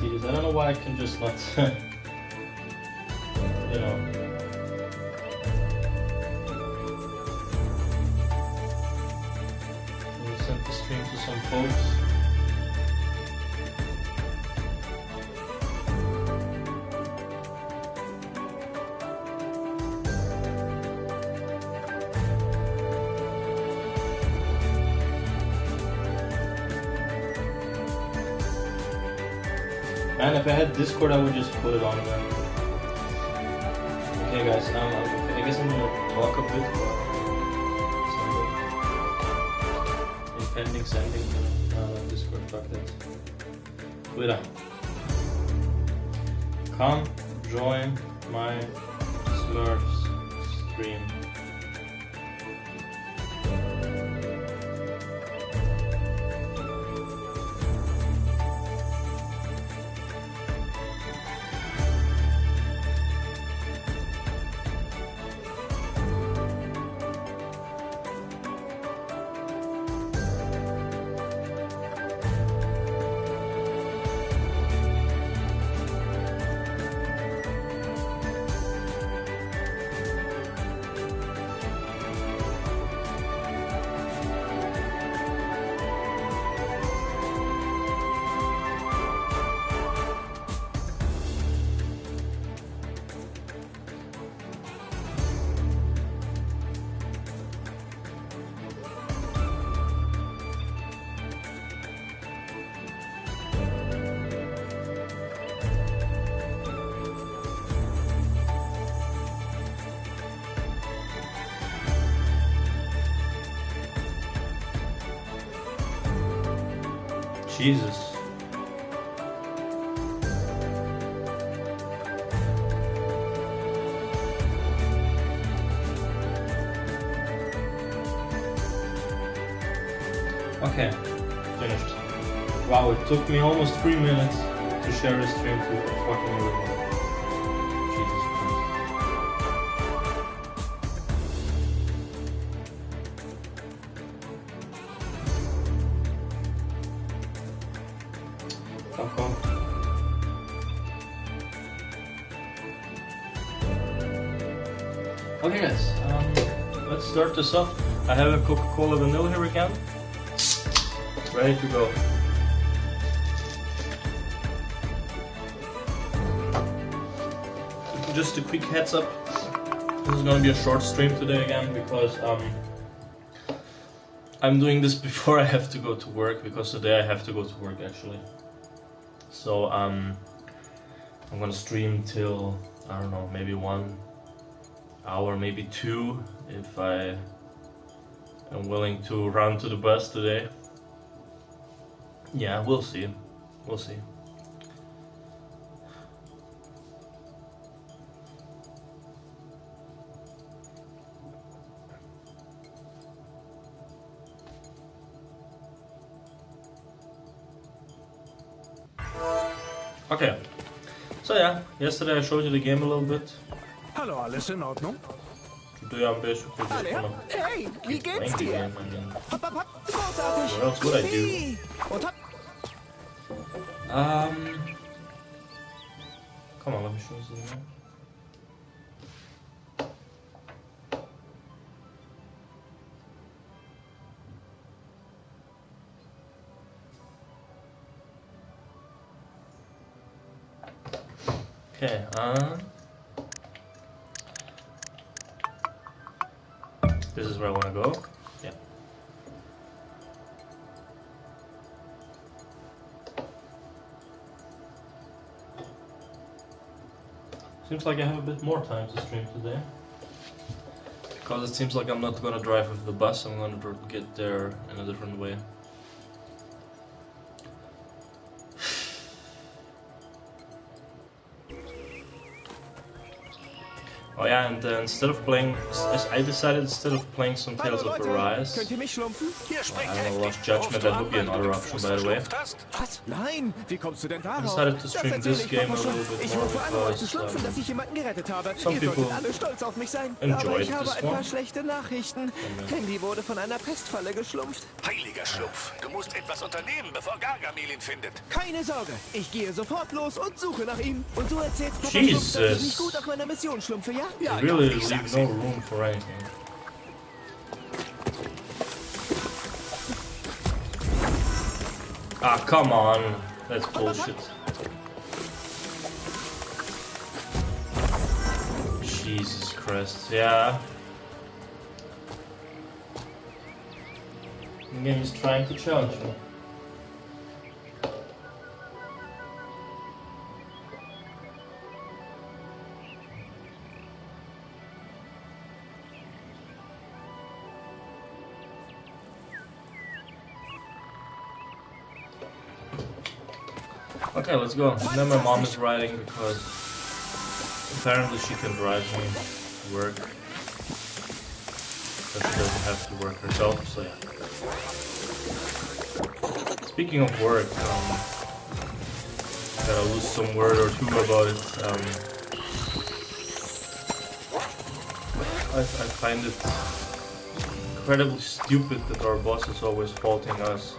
tedious. I don't know why I can just not, you know. Let me send the stream to some folks. And if I had Discord, I would just put it on there. Okay, guys. I guess I'm gonna talk a bit about impending sending. Discord, fuck that. Twitter. Come join my Smurfs stream. Jesus. Okay, finished. Wow, it took me almost 3 minutes to share this stream to fucking everyone. Jesus Christ. Fuck off. Okay guys, let's start this off. I have a Coca-Cola vanilla here again. Ready to go. Just a quick heads up. This is gonna be a short stream today again because I'm doing this before I have to go to work, because today I have to go to work actually. So I'm gonna stream till, I don't know, maybe 1 hour, maybe 2 if I am willing to run to the bus today. Yeah, we'll see. We'll see. Okay. So yeah, yesterday I showed you the game a little bit. Hallo, alles in Ordnung? Today I'm basically just gonna Hey, wie geht's play the dir? game. I mean, Großartig. what else would I do? Und Come on, let me show you something. Okay, this is where I want to go. Yeah. Seems like I have a bit more time to stream today. Because it seems like I'm not gonna drive with the bus, I'm gonna get there in a different way. Oh yeah, and instead of playing, I decided instead of playing some Tales of Arise, Könnt ihr mich schlumpfen? I don't know, Lost Judgment, that would be another option by the way. Was? Nein, wie kommst du denn darauf? I decided to Das stream erzähle this ich game a Papa little schon. bit Ich more rufe an, um euch zu because schlumpfen, dass ich jemanden gerettet habe. some Ihr people solltet alle stolz auf mich sein. Aber enjoyed ich habe this ein paar one. schlechte Nachrichten. Handy wurde von einer Pestfalle geschlumpft. Heiliger Schlumpf, du musst etwas unternehmen, bevor Gargamel ihn findet. Keine Sorge, ich gehe sofort los und suche nach ihm. Und du erzählst Papa Jesus. Schlumpf, dass ich nicht gut auf meiner Mission schlumpfe, ja? Ja, really ich leave sag's no ihm. room for anything. Ah, come on. That's bullshit. Jesus Christ, yeah. The game is trying to challenge me. Okay, let's go. And then my mom is riding because apparently she can drive me to work. But she doesn't have to work herself, so yeah. Speaking of work, I gotta lose some word or two about it. I find it incredibly stupid that our boss is always faulting us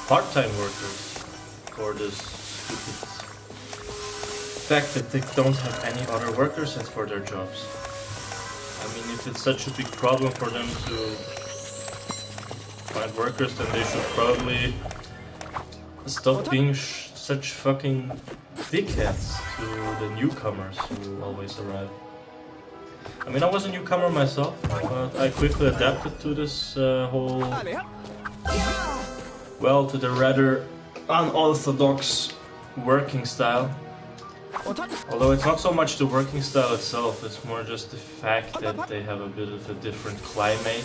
part-time workers for this stupid fact that they don't have any other workers and for their jobs. I mean, if it's such a big problem for them to find workers, then they should probably stop being such fucking dickheads to the newcomers who always arrive. I mean, I was a newcomer myself, but I quickly adapted to this whole, well, to the rather unorthodox working style. Although it's not so much the working style itself, it's more just the fact that they have a bit of a different climate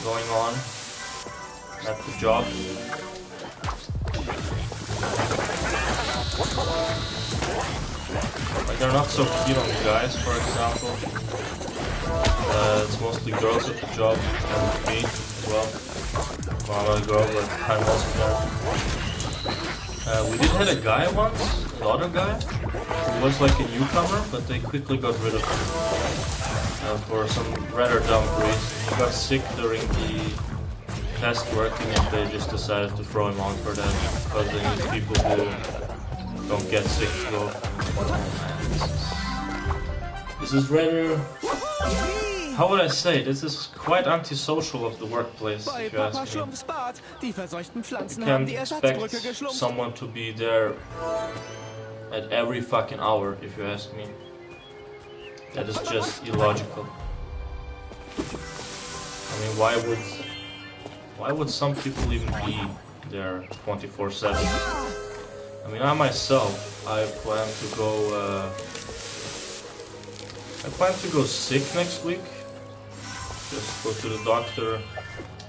going on at the job. Like, they're not so keen on guys, for example. It's mostly girls at the job, and me as well. Well, I'm not a girl, but I'm also there. We did have a guy once, another guy, who was like a newcomer, but they quickly got rid of him for some rather dumb reason. He got sick during the test working and they just decided to throw him on for that, because they need people who don't get sick to go. This is rather... How would I say? This is quite antisocial of the workplace, Bei if you Papa ask me. Schlumpfs Bad. Die verseuchten Pflanzen You haben can't die expect Ersatzbrücke geschlumpft. someone to be there at every fucking hour, if you ask me. That is just illogical. I mean, why would some people even be there 24/7? I mean, I myself, I plan to go sick next week. Just go to the doctor.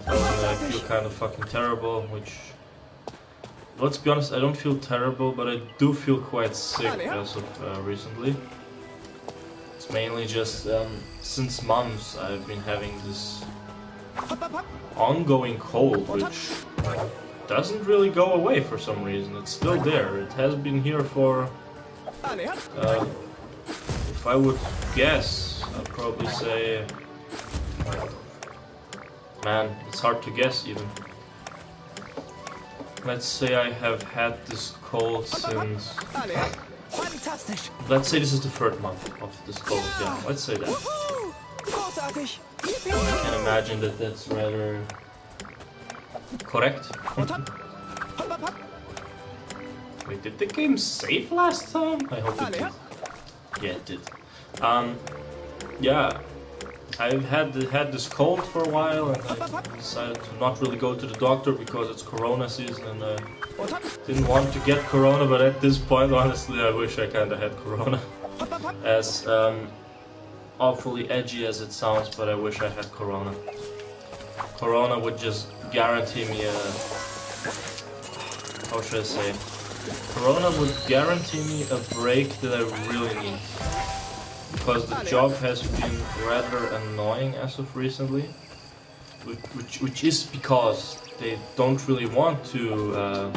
I feel kind of fucking terrible, which... Let's be honest, I don't feel terrible, but I do feel quite sick as of recently. It's mainly just, since months I've been having this ongoing cold, which doesn't really go away for some reason. It's still there. It has been here for... if I would guess, I'd probably say... Man, it's hard to guess even. Let's say I have had this cold since... Let's say this is the third month of this cold, yeah, let's say that. I can imagine that that's rather... correct. Wait, did the game save last time? I hope it did. Yeah, it did. Yeah, I've had this cold for a while, and I decided to not really go to the doctor because it's Corona season, and I didn't want to get Corona. But at this point, honestly, I wish I kind of had Corona. As awfully edgy as it sounds, but I wish I had Corona. Corona would just guarantee me a, how should I say, Corona would guarantee me a break that I really need. Because the job has been rather annoying as of recently. Which is because they don't really want to...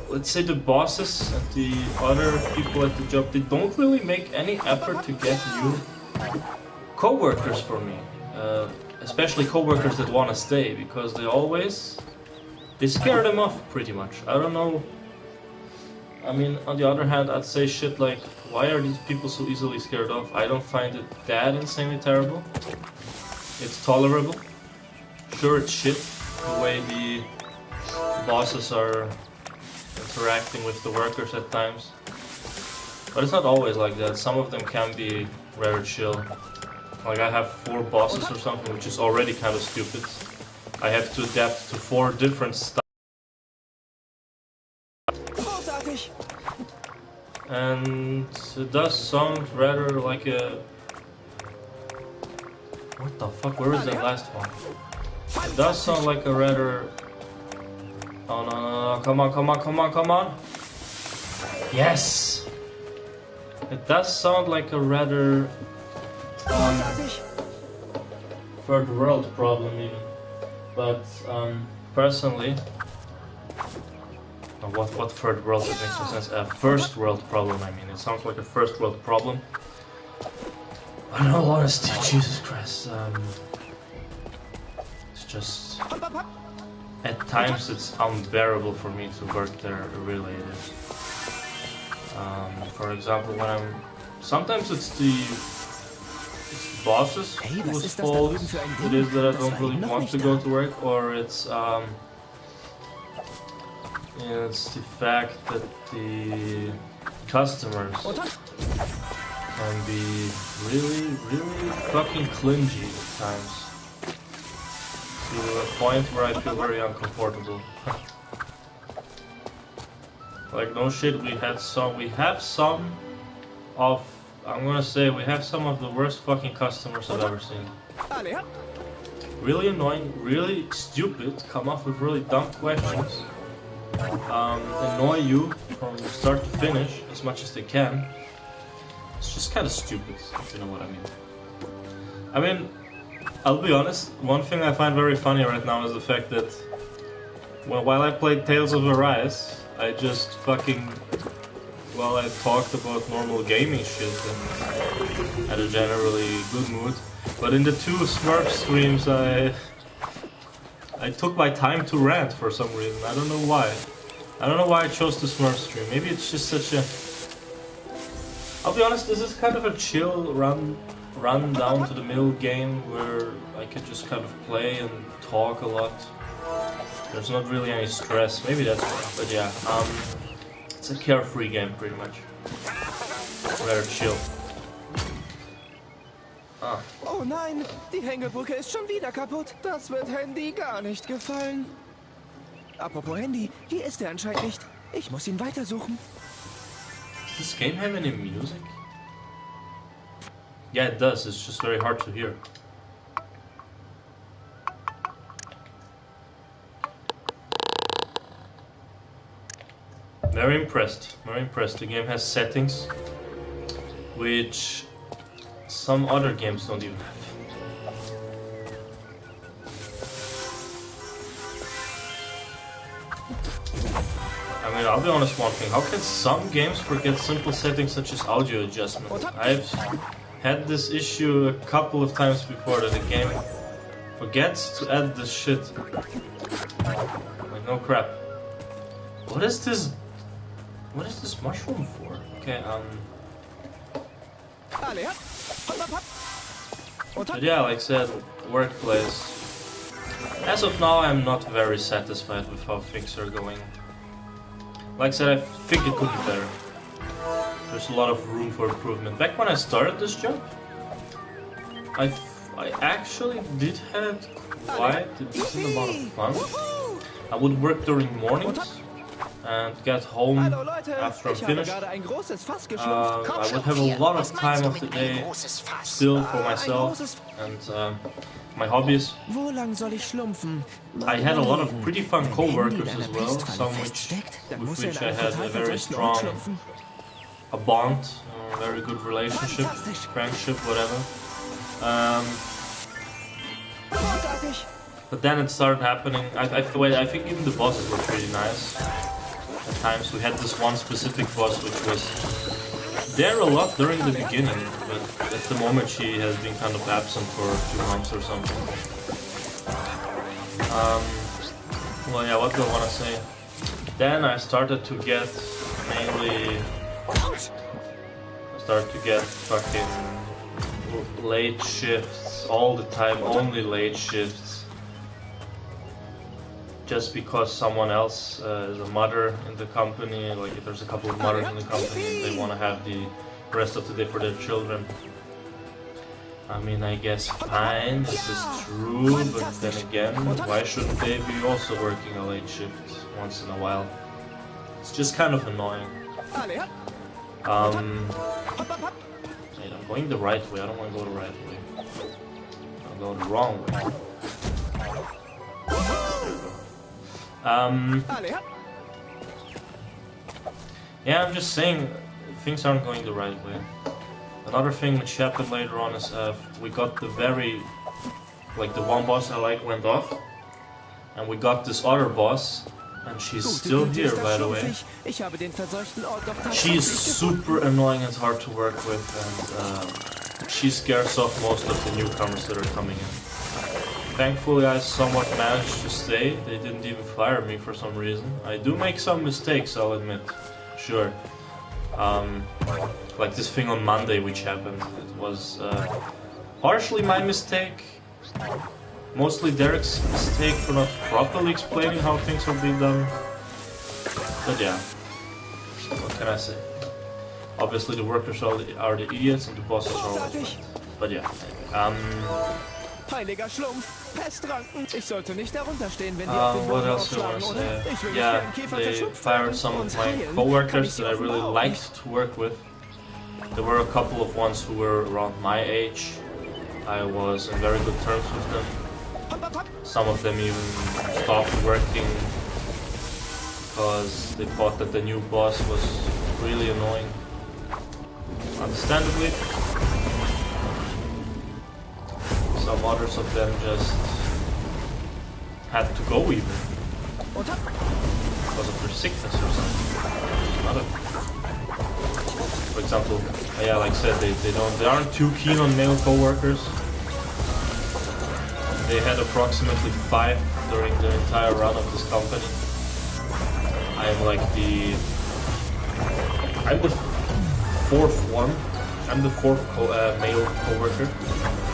let's say the bosses and the other people at the job, they don't really make any effort to get new co-workers for me. Especially co-workers that want to stay, because they scare them off pretty much. I don't know. I mean, on the other hand, I'd say shit like, why are these people so easily scared off? I don't find it that insanely terrible. It's tolerable. Sure, it's shit the way the bosses are interacting with the workers at times. But it's not always like that. Some of them can be rather chill. Like I have 4 bosses or something, which is already kind of stupid. I have to adapt to 4 different styles. And it does sound rather like a... What the fuck? Where is that last one? It does sound like a rather... Oh no, no, no, come on, come on, come on, come on! Yes! It does sound like a rather... third world problem even. But personally... What third world? That makes no sense. A first world problem, I mean. It sounds like a first world problem. But in all honesty, Jesus Christ, it's just... At times it's unbearable for me to work there, really it is. For example, when I'm... Sometimes it's the bosses whose fault it is that I don't really want to go to work, or it's the fact that the customers can be really, really fucking clingy at times. To a point where I feel very uncomfortable. Like no shit, we have some of the worst fucking customers I've ever seen. Really annoying, really stupid, come up with really dumb questions. Annoy you from start to finish as much as they can. It's just kind of stupid, if you know what I mean. I mean, I'll be honest, one thing I find very funny right now is the fact that while I played Tales of Arise, I just fucking... Well, I talked about normal gaming shit and had a generally good mood. But in the 2 Smurf streams, I took my time to rant for some reason. I don't know why. I don't know why I chose the Smurf stream. Maybe it's just such a... I'll be honest, this is kind of a chill run down to the middle game where I can just kind of play and talk a lot. There's not really any stress. Maybe that's why. But yeah, it's a carefree game pretty much. Rather chill. Ah. Oh nein, die Hängebrücke ist schon wieder kaputt. Das wird Handy gar nicht gefallen. Apropos Handy, hier ist er anscheinend nicht. Ich muss ihn weitersuchen. Does this game have any music? Yeah, it does. It's just very hard to hear. Very impressed. Very impressed. The game has settings which some other games don't even have. I mean, I'll be honest one thing. How can some games forget simple settings such as audio adjustment? I've had this issue a couple of times before that the game forgets to add this shit. Like, no crap. What is this? What is this mushroom for? Okay, But yeah, like I said, workplace. As of now, I'm not very satisfied with how things are going. Like I said, I think it could be better. There's a lot of room for improvement. Back when I started this job, I actually did have quite a decent amount of fun. I would work during mornings and get home after I'm finished. I would have a lot of time of the day still for myself, and my hobbies. Wo lang soll ich schlumpfen? I had a lot of pretty fun Wenn co-workers Handy as in well, einer Pestfalle some feststeckt, dann with muss er which in I einem had total a very verseuchten Ort strong schlüpfen. a bond, a very good relationship, Fantastisch. friendship, whatever. Großartig. But then it started happening. I think even the bosses were pretty nice. At times we had this one specific boss which was there a lot during the beginning, but at the moment she has been kind of absent for a few months or something. Well, yeah, what do I want to say? Then I started to get mainly... fucking late shifts all the time, only late shifts. Just because someone else is a mother in the company, like if there's a couple of mothers in the company, they want to have the rest of the day for their children. I mean, I guess fine, this is true, but then again, why shouldn't they be also working a late shift once in a while? It's just kind of annoying. Wait, I'm going the right way, I don't want to go the right way. I'll go the wrong way. Yeah, I'm just saying, things aren't going the right way. Another thing which happened later on is we got the the one boss I like went off, and we got this other boss, and she's still here, by the way. She is super annoying and hard to work with, and she scares off most of the newcomers that are coming in. Thankfully, I somewhat managed to stay. They didn't even fire me for some reason. I do make some mistakes, I'll admit. Sure. Like this thing on Monday which happened. It was partially my mistake. Mostly Derek's mistake for not properly explaining how things are being done. But yeah. What can I say? Obviously the workers are the idiots and the bosses are always right. But yeah. Heiliger Schlumpf, Pestranken. Ich sollte nicht darunter stehen, wenn die auf den what Boden else do I want aufschlagen, to oder? say? Ich will nicht Yeah, wie ein Käfer they verschlupft fired werden. some of Und my heilen kann co-workers ich sie that I really offenbar auch liked to work with. There were a couple of ones who were around my age. I was in very good terms with them. Some of them even stopped working because they thought that the new boss was really annoying. Understandably. Some others of them just had to go even because of their sickness or something. For example, yeah, like I said, they aren't too keen on male co-workers. They had approximately 5 during the entire run of this company. I'm the 4th one. I'm the 4th male co-worker.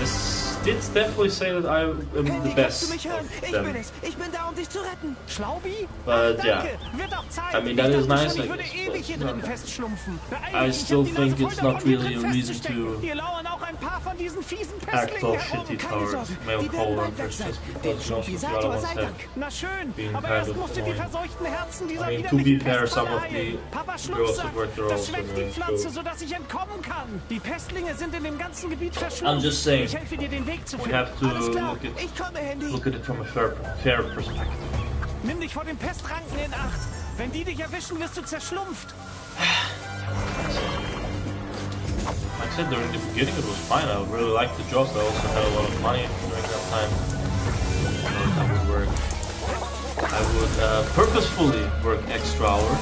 It's definitely say that I am the best of them. But yeah, I mean that is nice, I guess, but I still think it's not really a reason to act all shitty towards male co-workers just because most of the other ones have been kind of annoying. I mean, to be fair, some of the girls that work there are also annoying, so I'm just saying, we have to look at it from a fair perspective. Nimm dich vor den Pestranken in Acht. Wenn die dich erwischen, wirst du zerschlumpft. Like I said, during the beginning it was fine. I really liked the job. I also had a lot of money during that time. I would purposefully work extra hours.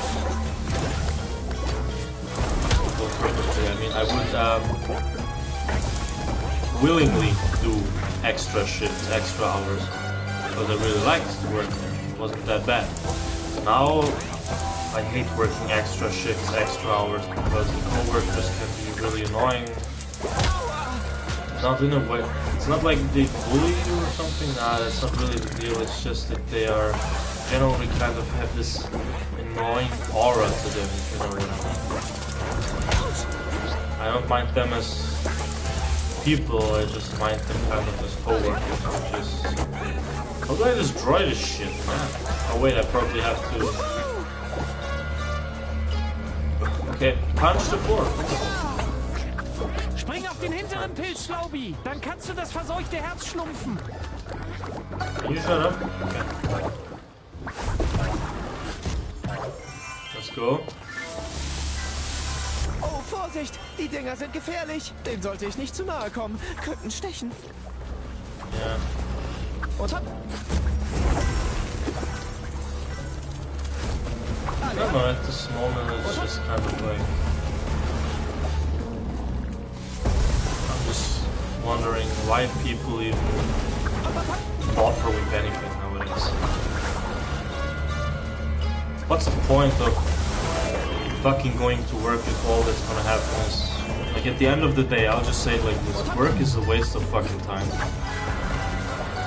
Well, purposefully, I mean I would willingly do extra shifts, extra hours, because I really liked the work. It wasn't that bad. Now I hate working extra shifts, extra hours, because the co-workers can be really annoying. Not in a way. It's not like they bully you or something. Nah, that's not really the deal. It's just that they are generally kind of have this annoying aura to them. You know what I mean? I don't mind them as people, I just mind them kind of as co-workers, which is... How do I destroy this shit, man? Oh wait, I probably have to... Okay, punch the floor. Spring auf den hinteren Pilz, Schlaubi. Dann kannst du das verseuchte Herz schlumpfen. Can you shut up? Okay. Let's go. Oh, Vorsicht! Die Dinger sind gefährlich. Dem sollte ich nicht zu nahe kommen. Könnten stechen. Yeah. Und hopp! I don't know, at this moment it's just kind of like... I'm just wondering why people even bother with anything nowadays. What's the point of fucking going to work if all that's gonna happen is... Like at the end of the day, I'll just say it like this, work is a waste of fucking time.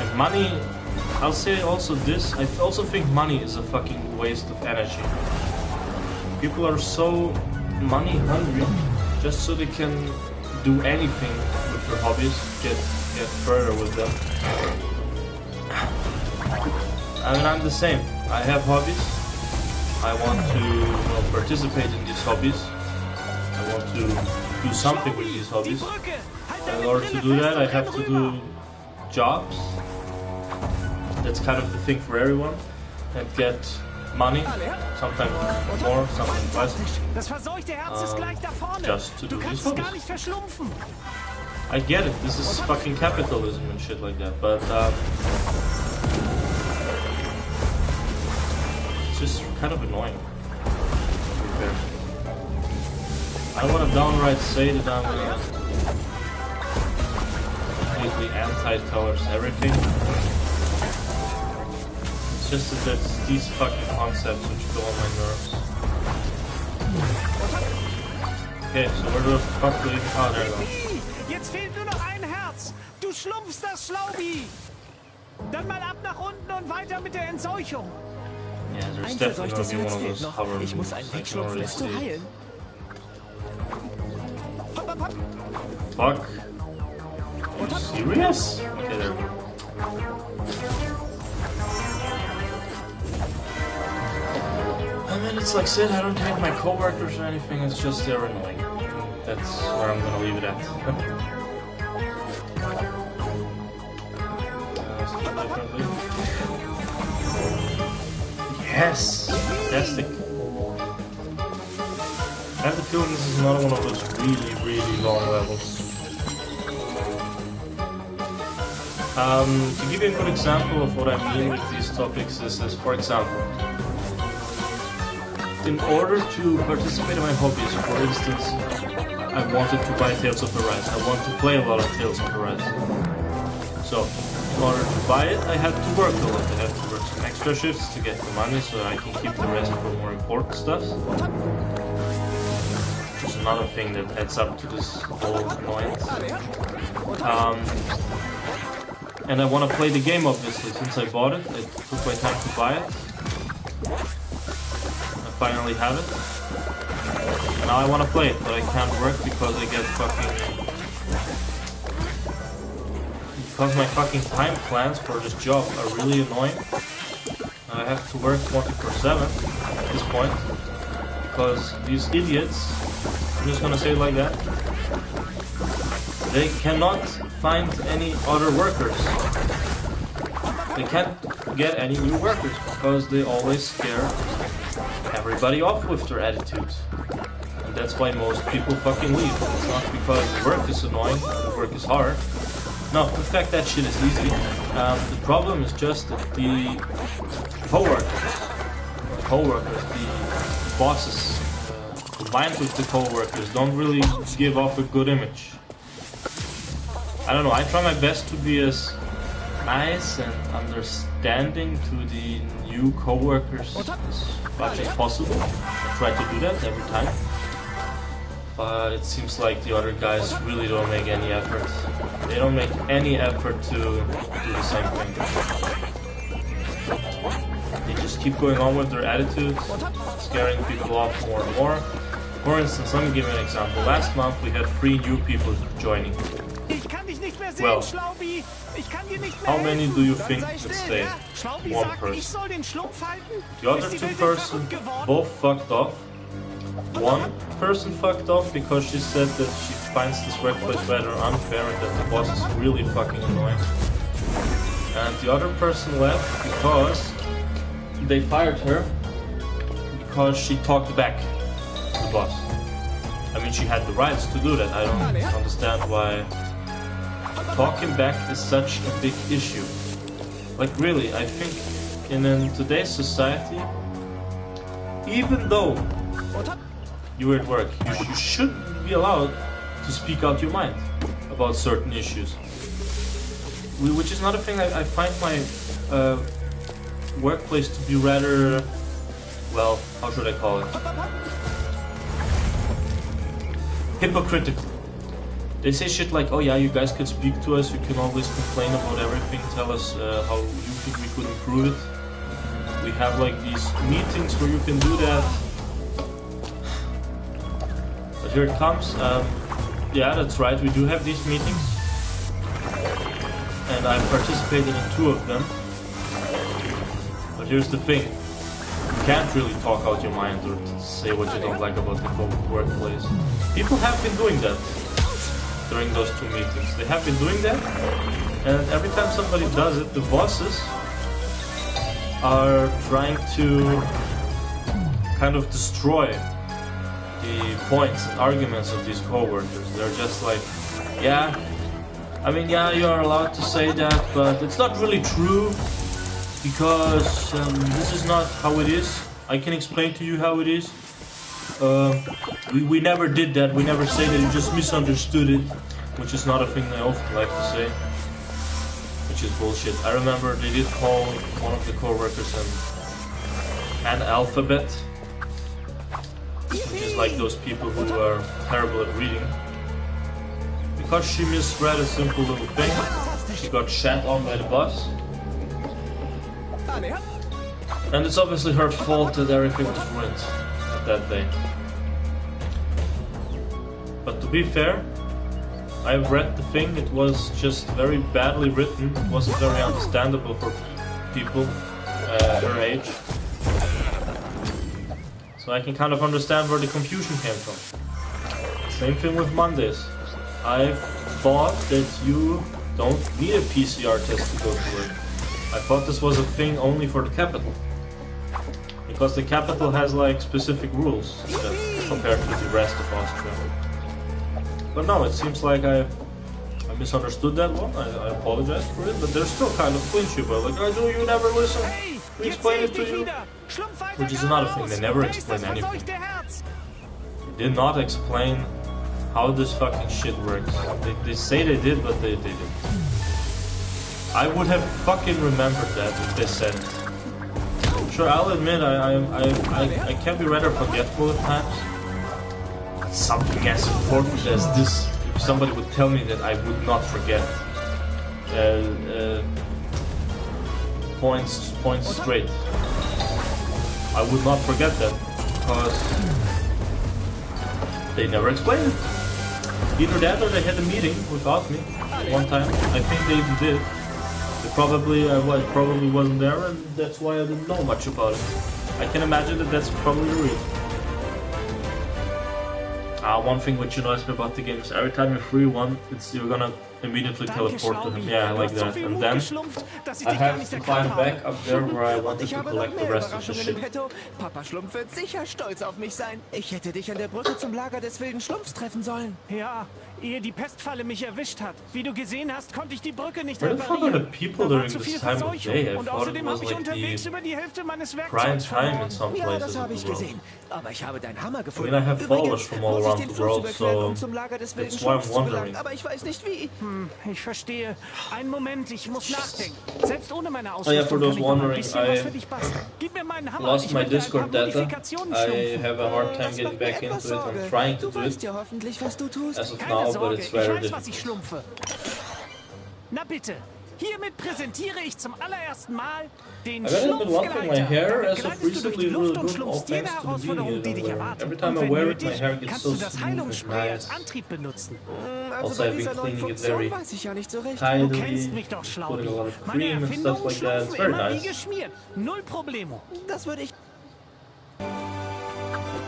And money... I'll say also this, I also think money is a fucking waste of energy. People are so money hungry just so they can do anything with their hobbies, get further with them. I mean, I'm the same. I have hobbies. I want to participate in these hobbies. I want to do something with these hobbies. And in order to do that, I have to do jobs. That's kind of the thing for everyone, and get money, sometimes more, sometimes less, just to do these hobbies. I get it, this is fucking capitalism and shit like that, but it's just kind of annoying, to be fair. I don't want to downright say that I'm completely anti-towards everything. It's just that it's these fucking concepts which go on my nerves. Okay, so where the fuck do we... Oh, there we go. Jetzt fehlt nur noch ein Herz. Du schlumpfst das, Schlaubi. Dann mal ab nach unten und weiter mit der Entseuchung. Yeah, there's Ein definitely gonna verseuchtes be one Herz of fehlt those noch. hover Ich muss moves. einen I can already wegschlupfen, es zu see it. heilen. Hopp, hopp, hopp. Fuck. Are you serious? Okay, there we go. I mean, it's like said, I don't hate my coworkers or anything, it's just they're annoying. That's where I'm gonna leave it at. Yes! Fantastic. I have the feeling this is another one of those really long levels. To give you a good example of what I mean with these topics is for example, in order to participate in my hobbies, for instance, I wanted to buy Tales of Arise. I want to play a lot of Tales of Arise. So, in order to buy it, I had to work a lot. I had to work some extra shifts to get the money so that I can keep the rest for more important stuff. Which is another thing that adds up to this whole annoyance. And I want to play the game, obviously. Since I bought it, it took my time to buy it. I finally have it. And now I want to play it, but I can't work because I get fucking... Because my fucking time plans for this job are really annoying. And I have to work 24/7 at this point. Because these idiots, I'm just gonna say it like that, they cannot find any other workers. They can't get any new workers because they always scare everybody off with their attitudes. And that's why most people fucking leave. It's not because the work is annoying, the work is hard. No, in fact that shit is easy. The problem is just that the co-workers, the bosses, combined with the co-workers, don't really give off a good image. I don't know, I try my best to be as nice and understanding to the new co-workers as much as possible. I try to do that every time. But it seems like the other guys really don't make any effort. They don't make any effort to do the same thing. They just keep going on with their attitudes, scaring people off more and more. For instance, let me give you an example. Last month we had 3 new people joining. Well, how many do you think that stayed? One person. The other 2 persons both fucked off. one person fucked off because she said that she finds this workplace rather unfair and that the boss is really fucking annoying. And the other person left because they fired her because she talked back to the boss. I mean, she had the rights to do that. I don't understand why talking back is such a big issue. Like, really, I think in today's society, even though you're at work, you should be allowed to speak out your mind about certain issues. Which is another thing. I find my workplace to be rather, well, how should I call it? Hypocritical. They say shit like, oh yeah, you guys can speak to us, you can always complain about everything, tell us how you think we could improve it. We have like these meetings where you can do that. But here it comes. Yeah, that's right, we do have these meetings. And I've participated in 2 of them. But here's the thing. You can't really talk out your mind or say what you don't like about the workplace. People have been doing that during those 2 meetings. They have been doing that, and every time somebody does it, the bosses are trying to kind of destroy the points and arguments of these co-workers. They're just like, yeah, I mean, yeah, you are allowed to say that, but it's not really true, because this is not how it is. I can explain to you how it is. We never did that, we never say that, you just misunderstood it, which is not a thing I often like to say, which is bullshit. I remember they did call one of the co-workers an alphabet, which is like those people who are terrible at reading. Because she misread a simple little thing, she got shat on by the boss. And it's obviously her fault that everything was ruined at that day. But to be fair, I've read the thing, it was just very badly written, it wasn't very understandable for people her age. So I can kind of understand where the confusion came from. Same thing with Mondays. I thought that you don't need a PCR test to go to work. I thought this was a thing only for the capital. Because the capital has like specific rules compared to the rest of Austria. But no, it seems like I misunderstood that one. I apologize for it, but they're still kind of flinchy about like, oh, do you never listen? We explain it to you. Which is another thing, they never explain anything. They did not explain how this fucking shit works. They say they did, but they didn't. I would have fucking remembered that if they said it. Sure, I'll admit I can be rather forgetful at times. But something as important as this, if somebody would tell me that I would not forget points straight, I would not forget that because they never explained it. Either that or they had a meeting without me one time. I think they even did. They probably, I probably wasn't there, and that's why I didn't know much about it. I can imagine that that's probably the reason. One thing which annoys me about the game is every time you free one, you're gonna immediately teleport to him. Yeah, I like that. And then I have to climb back up there where I wanted to collect the rest of the shit. Papa Schlumpf wird sicher stolz auf mich sein. Ich hätte dich an der Brücke zum Lager des wilden Schlumpfs treffen sollen. Ja, ehe die Pestfalle mich erwischt hat. Wie du gesehen hast, konnte ich die Brücke nicht Where the fuck are the reparieren. people during this time of day? I thought it was like the prime time in some Ja, places das of habe the ich world. gesehen. Aber ich habe deinen Hammer I gefunden. mean, I have followers from all muss ich around den the Fluss world, überqueren, so um zum Lager des wilden that's why I'm Schlumpfs zu gelangen. wondering. Aber ich weiß nicht wie. Ich verstehe. Einen Moment, ich muss nachdenken. Selbst ohne meine Oh yeah, for Ausrüstung those kann ich noch ein wondering, bisschen was für dich basteln. Gib mir meinen Hammer. Lost Ich my möchte ein Discord paar data. Modifikationen I schlumpfen. have a hard time Das getting macht mir back etwas into it. Sorge. I'm trying to Du do weißt it ja hoffentlich, was du tust. as of Keine now, but Sorge, it's ich very weiß, was ich difficult. schlumpfe. Na bitte, hiermit präsentiere ich zum allerersten Mal den I gotta admit one thing, my hair Damit as of gleitest du durch recently die is really Luft und good, all schlumpfst jede thanks to the Herausforderung, beanie die dich that I'm wearing. erwartet. Every time Und I wenn wear it, my nötig, hair gets kannst so du das smooth and Heilungsspray als nice. Antrieb benutzen. Also Also bei I've been dieser neuen cleaning it Funktion very weiß ich ja nicht so recht. Du tidily, kennst mich doch, Schlaubi. putting a lot of Meine cream and Erfindungen stuff like that. It's schlumpfen very immer wie nice. geschmiert. Null Problemo. Das würde ich...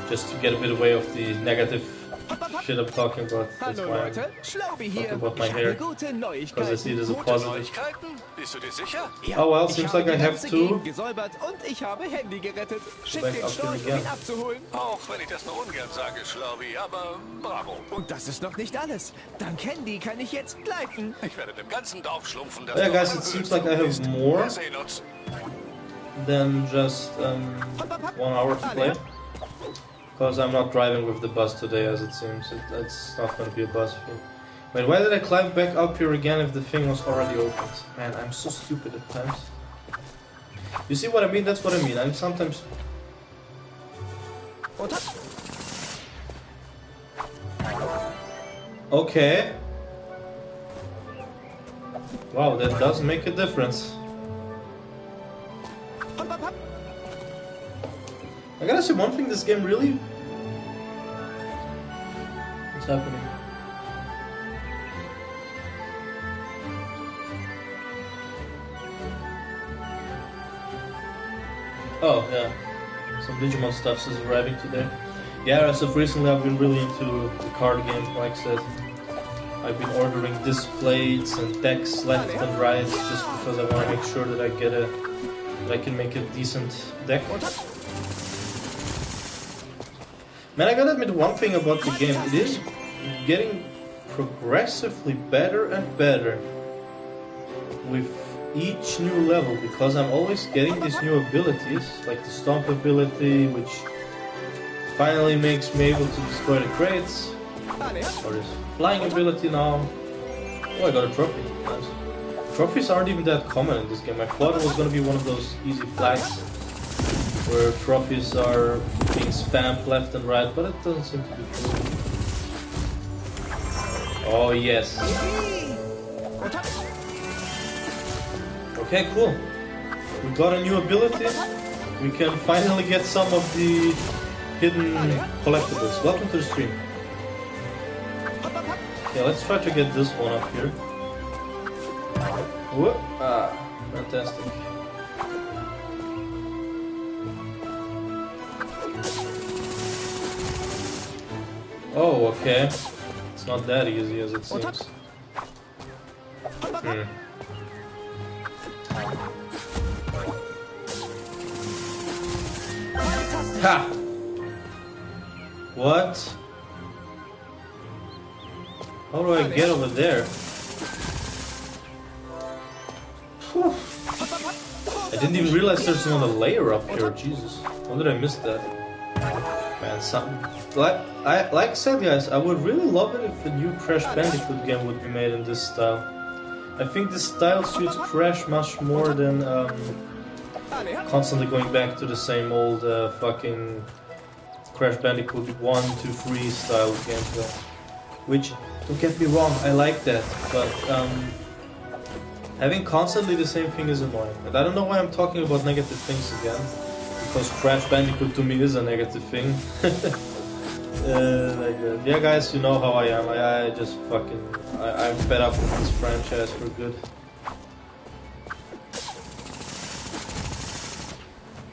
just to get a bit away of the negative shit I'm talking about. That's Hallo why I'm Leute, Schlaubi talking hier. about my Ich hair, habe gute because I see it as a Gute positive. Neuigkeiten? Bist du dir sicher? Ja, Oh well, ich seems habe like I die have ganze to Gegend gesäubert und ich habe Handy gerettet. Schick back den up Storch, here um again. ihn abzuholen. Auch wenn ich das nur ungern sage, Schlaubi, aber bravo. Und das ist noch nicht alles. Dank Handy kann ich jetzt gleiten. Ich werde dem ganzen Dorf schlumpfen, dass Oh, yeah, du guys, auf it einer seems like I Höhenflug have bist. more Wir sehen uns. than just 1 hour to play. Because I'm not driving with the bus today, as it seems. It's not going to be a bus thing. Wait, why did I climb back up here again if the thing was already opened? Man, I'm so stupid at times. You see what I mean? That's what I mean. I'm sometimes... Okay. Wow, that does make a difference. I gotta say one thing, this game really... What's happening? Oh, yeah. Some Digimon stuff is arriving today. Yeah, as of recently I've been really into the card games, like I said. I've been ordering displays and decks left and right just because I want to make sure that I get a... that I can make a decent deck. Man, I gotta admit one thing about the game. It is getting progressively better and better with each new level, because I'm always getting these new abilities, like the Stomp ability, which finally makes me able to destroy the crates, or this flying ability now. Oh, I got a trophy. Nice. Trophies aren't even that common in this game. I thought it was gonna be one of those easy flags where trophies are being spammed left and right, but it doesn't seem to be true. Oh yes. Okay, cool. We got a new ability. We can finally get some of the hidden collectibles. Welcome to the stream. Okay, let's try to get this one up here. Whoop. Ah, fantastic. Oh, okay. It's not that easy as it seems. Ha! What? How do I get over there? Whew. I didn't even realize there's another layer up here. Jesus, how did I miss that? Man, like I said, guys, I would really love it if a new Crash Bandicoot game would be made in this style. I think this style suits Crash much more than constantly going back to the same old fucking Crash Bandicoot 1 to 3 style gameplay. Which, don't get me wrong, I like that, but having constantly the same thing is annoying. And I don't know why I'm talking about negative things again, because Crash Bandicoot to me is a negative thing. Yeah, guys, you know how I am. I just fucking... I'm fed up with this franchise for good.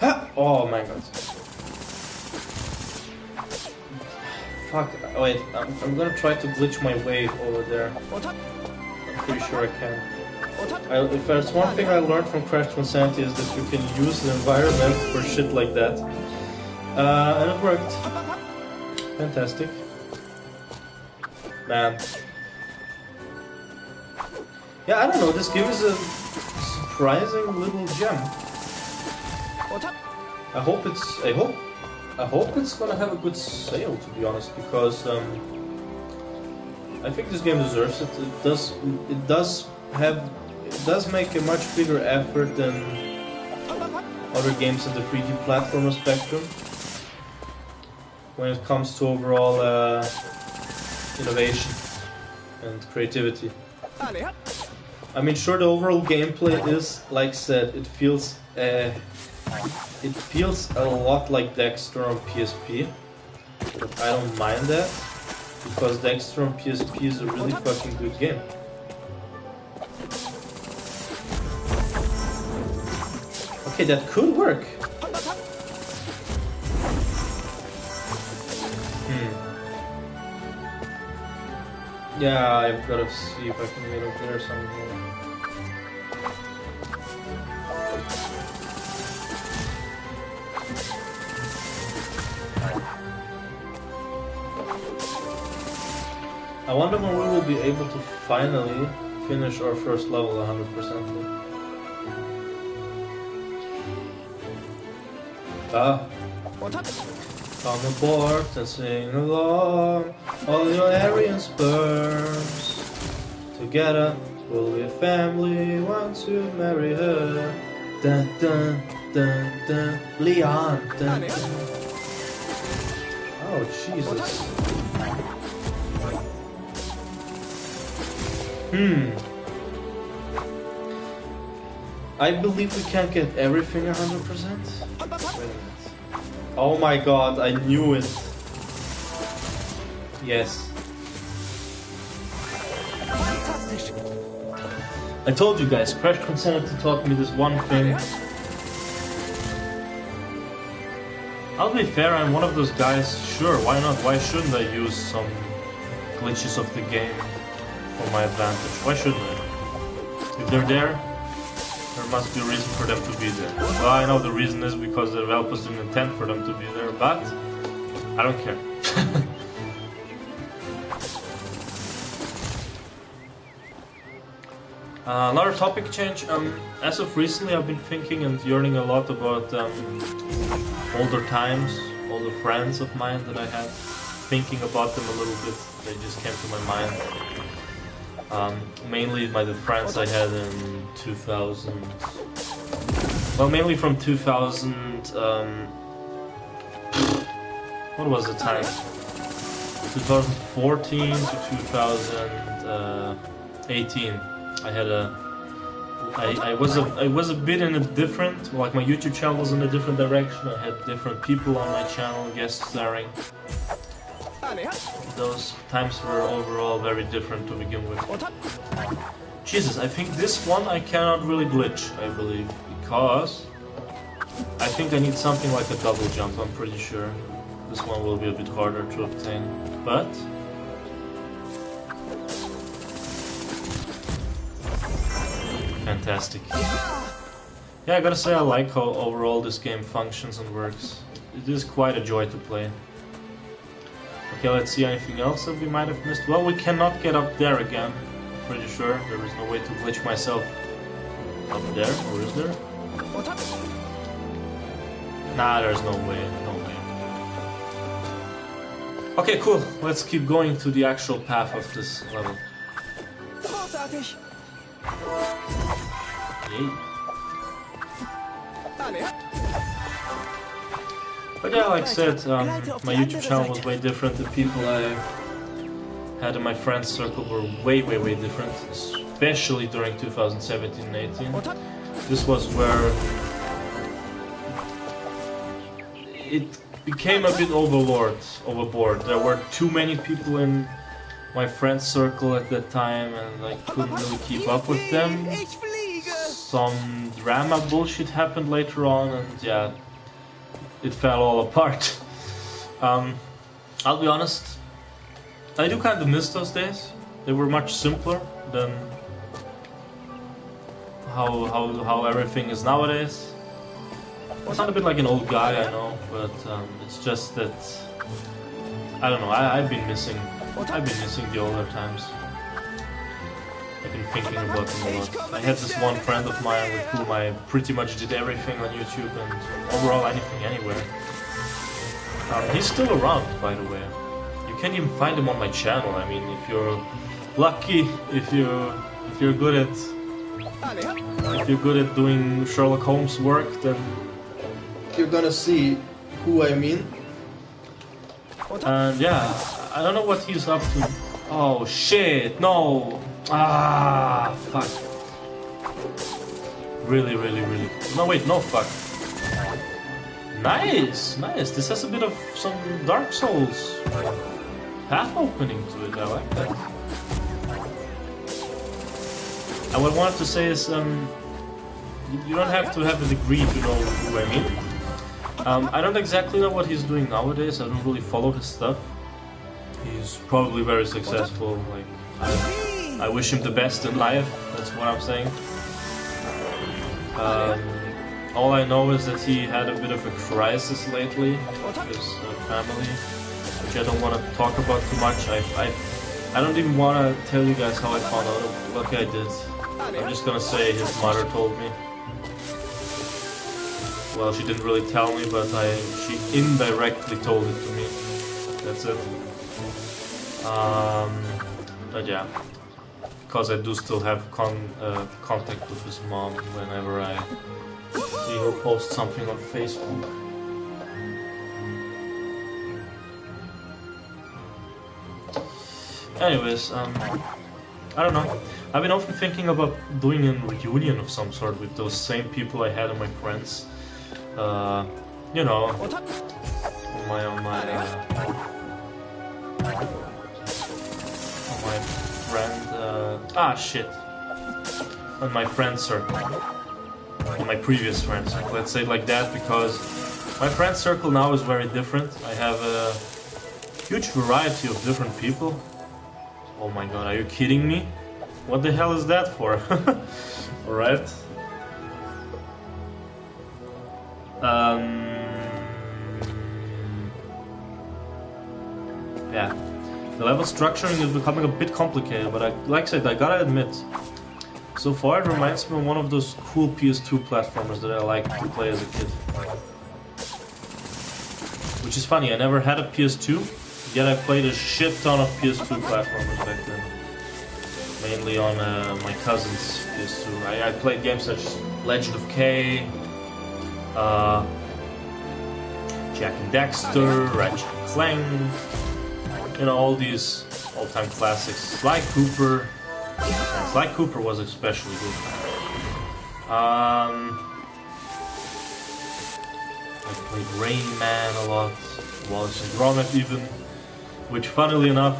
Ha! Oh my god. Fuck, wait, I'm gonna try to glitch my way over there. I'm pretty sure I can. If there's one thing I learned from Crash to Insanity is that you can use the environment for shit like that. And it worked. Fantastic. Man. Yeah, I don't know, this game is a surprising little gem. I hope it's gonna have a good sale, to be honest, because I think this game deserves it. It does make a much bigger effort than other games in the 3D platformer spectrum when it comes to overall innovation and creativity. I mean, sure, the overall gameplay is, like I said, it feels a lot like Dexter on PSP, but I don't mind that, because Dexter on PSP is a really fucking good game. Okay, that could work. Yeah, I've got to see if I can get up there somehow. I wonder when we will be able to finally finish our first level 100%. Come aboard and sing along, all your Aryan Smurfs. Together we'll be a family once you marry her. Dun dun dun dun, Leon. Dun, dun. Oh Jesus. I believe we can't get everything 100%. Wait a minute. Oh my god, I knew it. Yes. I told you guys, Crash Consented taught me this one thing. I'll be fair, I'm one of those guys, sure, why not? Why shouldn't I use some glitches of the game for my advantage? Why shouldn't I? If they're there must be a reason for them to be there. Well, I know the reason is because the developers didn't intend for them to be there, but I don't care. Another topic change. As of recently, I've been thinking and yearning a lot about older times, older friends of mine that I had. Thinking about them a little bit, they just came to my mind. Mainly by the friends I had in 2000. Well, mainly from 2000. What was the time? 2014 to 2018. I had I was a bit in a different, like my YouTube channel was in a different direction. I had different people on my channel guest starring. Those times were overall very different to begin with. Jesus, I think this one I cannot really glitch, I believe, because I think I need something like a double jump, I'm pretty sure. This one will be a bit harder to obtain, but... Fantastic. Yeah, I gotta say I like how overall this game functions and works. It is quite a joy to play. Okay, let's see anything else that we might have missed. Well, we cannot get up there again. Pretty sure there is no way to glitch myself up there, or is there? Nah, there's no way, no way. Okay, cool. Let's keep going to the actual path of this level. Yay. But yeah, like I said, my YouTube channel was way different. The people I had in my friends circle were way different, especially during 2017 and 18. This was where it became a bit overboard. There were too many people in my friends circle at that time, and I couldn't really keep up with them. Some drama bullshit happened later on, and yeah, it fell all apart. I'll be honest, I do kind of miss those days. They were much simpler than how everything is nowadays. I sound a bit like an old guy, I know, but it's just that I don't know. I've been missing the older times. I've been thinking about them a lot. I had this one friend of mine with whom I pretty much did everything on YouTube and overall anything anywhere. He's still around, by the way. You can't even find him on my channel. I mean, if you're lucky, if you're good at doing Sherlock Holmes work, then you're gonna see who I mean. And yeah, I don't know what he's up to. Oh shit, no! Ah, fuck. Really. No, wait, no, fuck. Nice. This has a bit of some Dark Souls path opening to it. I like that. And what I wanted to say is, you don't have to have a degree to know who I mean. I don't exactly know what he's doing nowadays. I don't really follow his stuff. He's He's probably very successful. Like, I wish him the best in life. That's what I'm saying. All I know is that he had a bit of a crisis lately with his family, which I don't want to talk about too much. I don't even want to tell you guys how I found out. Okay, I did. I'm just gonna say his mother told me. Well, she didn't really tell me, but she indirectly told it to me. That's it. But yeah, because I do still have contact with his mom whenever I see her post something on Facebook. Anyways, I don't know. I've been often thinking about doing a reunion of some sort with those same people I had and my friends. You know, on my friend. Shit. On my friend circle. On my previous friend circle. Let's say it like that, because my friend circle now is very different. I have a huge variety of different people. Oh my god, are you kidding me? What the hell is that for? Alright. Yeah. The level structuring is becoming a bit complicated, but like I said, I gotta admit, so far it reminds me of one of those cool PS2 platformers that I liked to play as a kid. Which is funny, I never had a PS2, yet I played a shit ton of PS2 platformers back then. Mainly on my cousin's PS2. I played games such as Legend of K, Jak and Daxter, Ratchet and Clank, you know, all these all-time classics. Sly Cooper. And Sly Cooper was especially good. I played Rain Man a lot, Wallace and Gromit even, which funnily enough,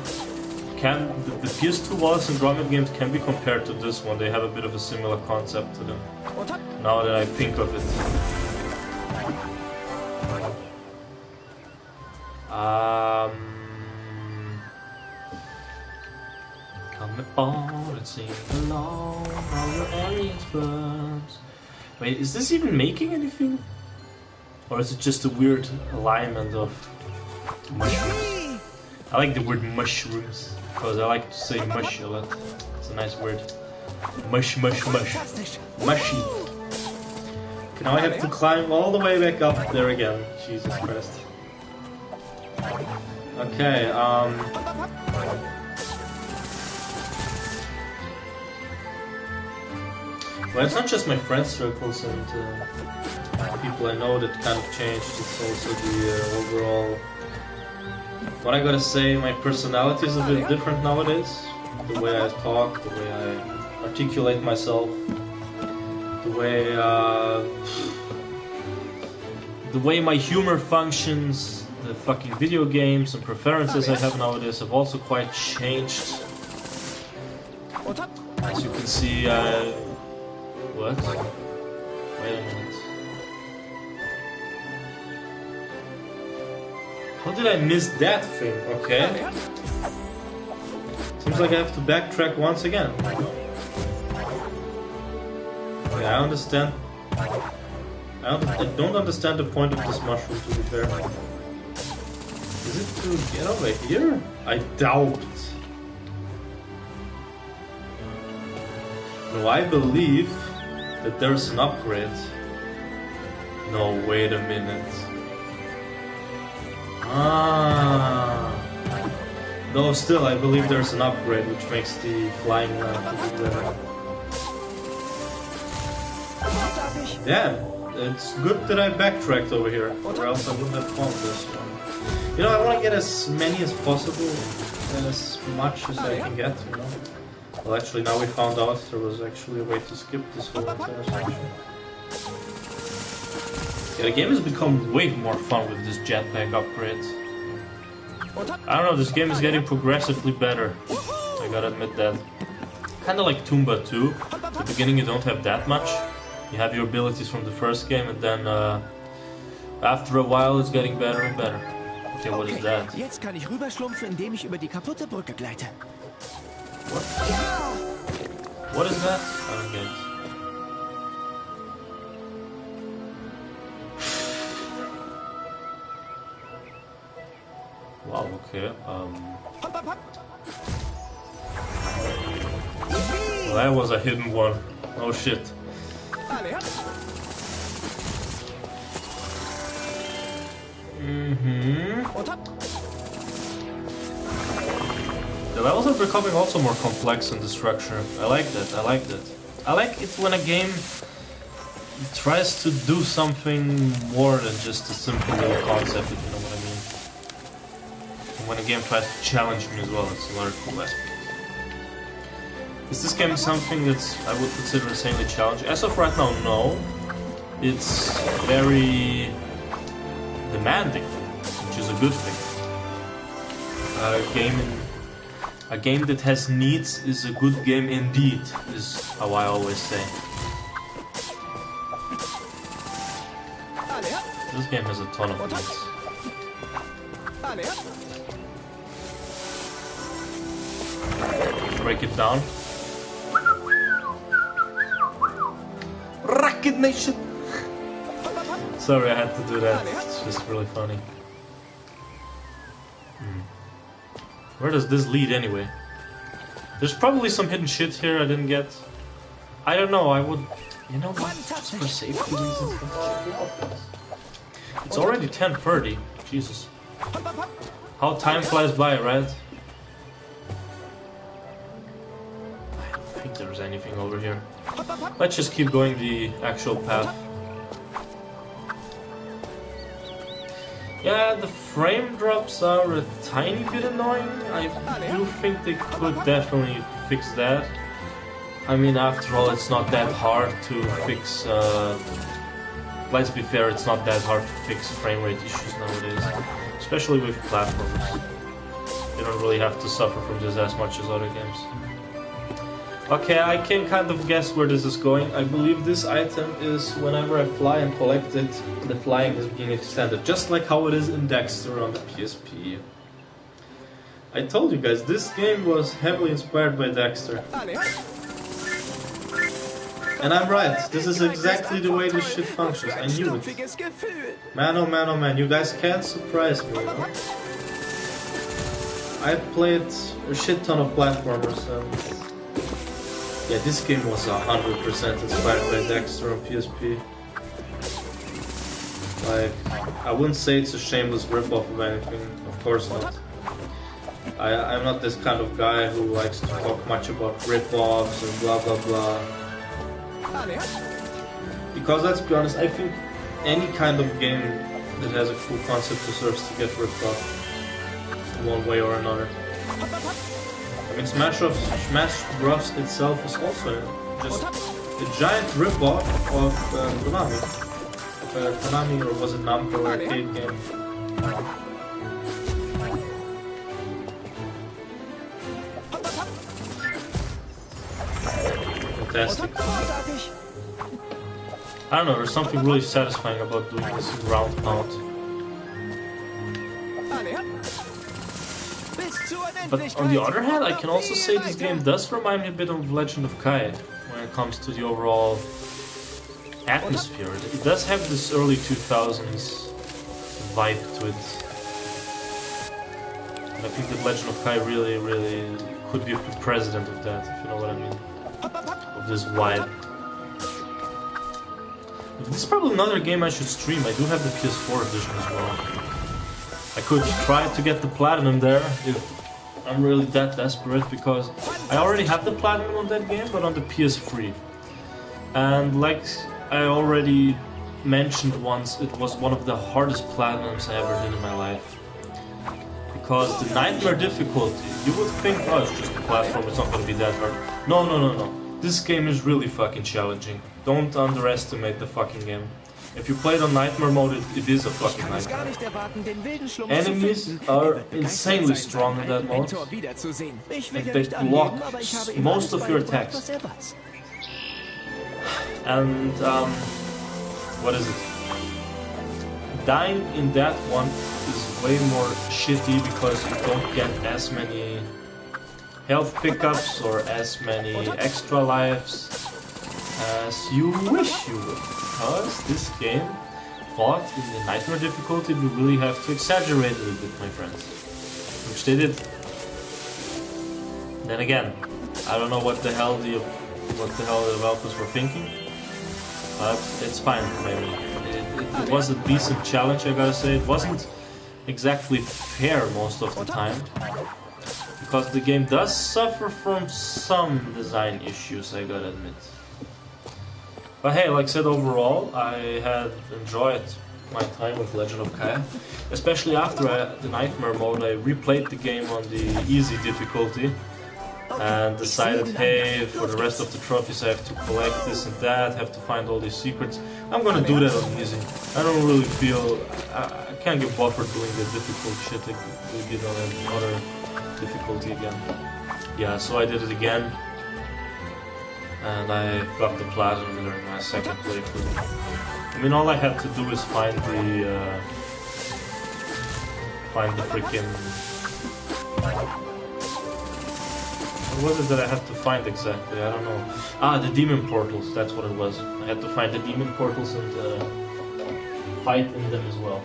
the PS2 Wallace and Gromit games can be compared to this one. They have a bit of a similar concept to them, now that I think of it. Come aboard and sing along, all your aliens burns. Wait, is this even making anything? Or is it just a weird alignment of mushrooms? I like the word mushrooms, because I like to say mush a lot. It's a nice word. Mush, mush, mush. Mushy. Okay, now I have to climb all the way back up there again. Jesus Christ. Okay, well, it's not just my friend circles and people I know that kind of changed. It's also the overall... What I gotta say, my personality is a bit different nowadays. The way I talk, the way I articulate myself, the way my humor functions, the fucking video games and preferences I have nowadays have also quite changed. As you can see, what? Wait a minute. How did I miss that thing? Okay. Seems like I have to backtrack once again. Yeah, I understand. I don't understand the point of this mushroom, to be fair. Is it to get over here? I doubt. No, I believe that there's an upgrade. No, wait a minute. Though still, I believe there's an upgrade which makes the flying round a bit better. Yeah, it's good that I backtracked over here, or else I wouldn't have found this one. You know, I want to get as many as possible, as much as I can get, you know. Well, actually, now we found out there was actually a way to skip this whole entire section. Yeah, the game has become way more fun with this jetpack upgrade. I don't know, this game is getting progressively better. I gotta admit that. Kinda like Tomba 2. At the beginning you don't have that much. You have your abilities from the first game, and then after a while it's getting better and better. Okay, what is that? Jetzt kann ich rüberschlumpfen, indem ich über die kaputte Brücke gleite. What? What is that? I don't get it. Wow, okay. Hopp, hopp, hopp. Well, that was a hidden one. Oh shit. Alle, hopp. Und hopp. The levels are becoming also more complex in the structure. I like that, I like that. I like it when a game tries to do something more than just a simple little concept, if you know what I mean. And when a game tries to challenge me as well, it's another cool aspect. Is this game something that I would consider insanely challenging? As of right now, no. It's very demanding, which is a good thing. A game that has needs is a good game indeed, is how I always say. This game has a ton of needs. Break it down. Rocket Nation! Sorry, I had to do that. It's just really funny. Where does this lead anyway? There's probably some hidden shit here I didn't get. I don't know, I would... You know what? Just for safety reasons, let's check it out. It's already 10:30. Jesus. How time flies by, right? I don't think there's anything over here. Let's just keep going the actual path. Yeah, the frame drops are a tiny bit annoying. I do think they could definitely fix that. I mean, after all, it's not that hard to fix... let's be fair, it's not that hard to fix frame rate issues nowadays. Especially with platformers. You don't really have to suffer from this as much as other games. Okay, I can kind of guess where this is going. I believe this item is whenever I fly and collect it, the flying is being extended. Just like how it is in Dexter on the PSP. I told you guys, this game was heavily inspired by Dexter. And I'm right, this is exactly the way this shit functions. I knew it. Man, oh man, oh man, you guys can't surprise me, you know? I played a shit ton of platformers and... Yeah, this game was 100% inspired by Dexter on PSP. Like, I wouldn't say it's a shameless ripoff of anything, of course not. I'm not this kind of guy who likes to talk much about ripoffs and blah blah blah. Because let's be honest, I think any kind of game that has a cool concept deserves to get ripped off in one way or another. I mean, Smash Bros. Itself is also just a giant rip-off of Konami. Konami, or was it Namco arcade game? Fantastic. I don't know, there's something really satisfying about doing this ground pound. But on the other hand, I can also say this game does remind me a bit of Legend of Kai when it comes to the overall atmosphere. It does have this early 2000s vibe to it. And I think that Legend of Kai really could be the president of that, if you know what I mean. Of this vibe. This is probably another game I should stream. I do have the PS4 edition as well. I could try to get the platinum there if I'm really that desperate, because I already have the platinum on that game, but on the PS3. And like I already mentioned once, it was one of the hardest platinums I ever did in my life. Because the nightmare difficulty, you would think, oh, it's just a platform, it's not gonna be that hard. No. This game is really fucking challenging. Don't underestimate the fucking game. If you play it on nightmare mode, it is a fucking nightmare. Enemies are insanely strong in that mode, and they block most of your attacks. And, what is it? dying in that one is way more shitty because you don't get as many health pickups or as many extra lives as you wish you would. Because this game, fought in the nightmare difficulty, you really have to exaggerate it a bit, my friends. Which they did. Then again, I don't know what the hell the developers were thinking, but it's fine for me. It was a decent challenge, I gotta say. It wasn't exactly fair most of the time, because the game does suffer from some design issues, I gotta admit. But hey, like I said, overall, I had enjoyed my time with Legend of Kaya. Especially after the Nightmare mode, I replayed the game on the easy difficulty and decided, hey, for the rest of the trophies I have to collect this and that, have to find all these secrets. I'm gonna do that on easy. I don't really feel... I can't get bothered doing the difficult shit we did on another difficulty again. Yeah, so I did it again. And I got the Platinum during my second playthrough. I mean, all I had to do is find the freaking... What was it that I had to find exactly? I don't know. Ah, the demon portals, that's what it was. I had to find the demon portals and fight in them as well.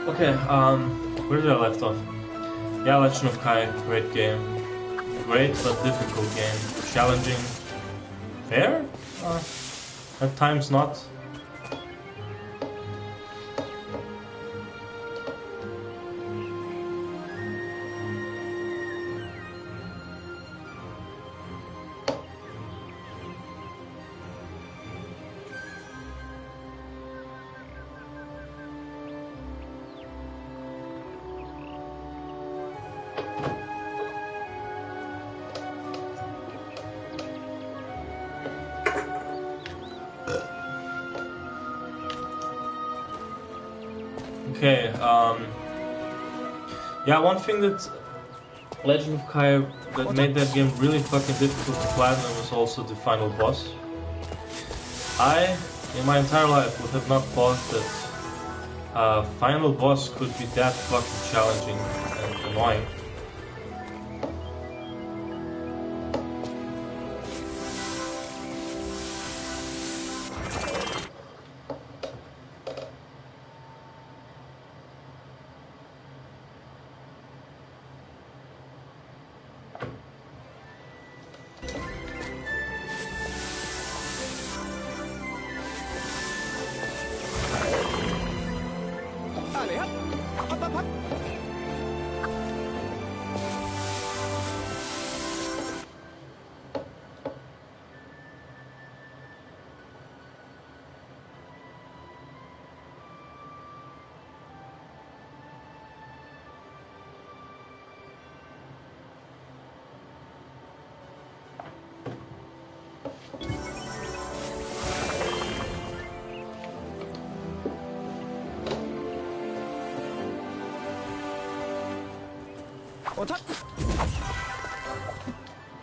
Okay, where did I left off? Yeah, Legend of Kai, great game. Great but difficult game. Challenging. Fair? At times not. Okay, yeah, one thing that Legend of Kai that made that game really fucking difficult to platinum is also the final boss. I, in my entire life, would have not thought that final boss could be that fucking challenging and annoying. Und hat...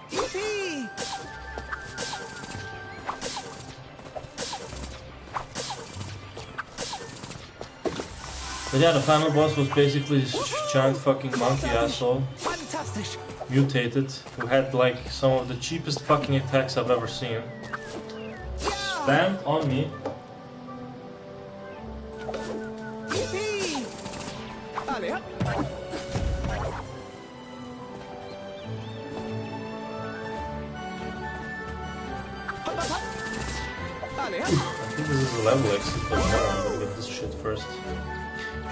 Yippie! But yeah, the final boss was basically this giant fucking monkey asshole. Fantastisch! Mutated, who had like some of the cheapest fucking attacks I've ever seen. Spammed on me. Yippie! Alle, hopp! Alle, I think this is a level exit, but no, I'm gonna get this shit first.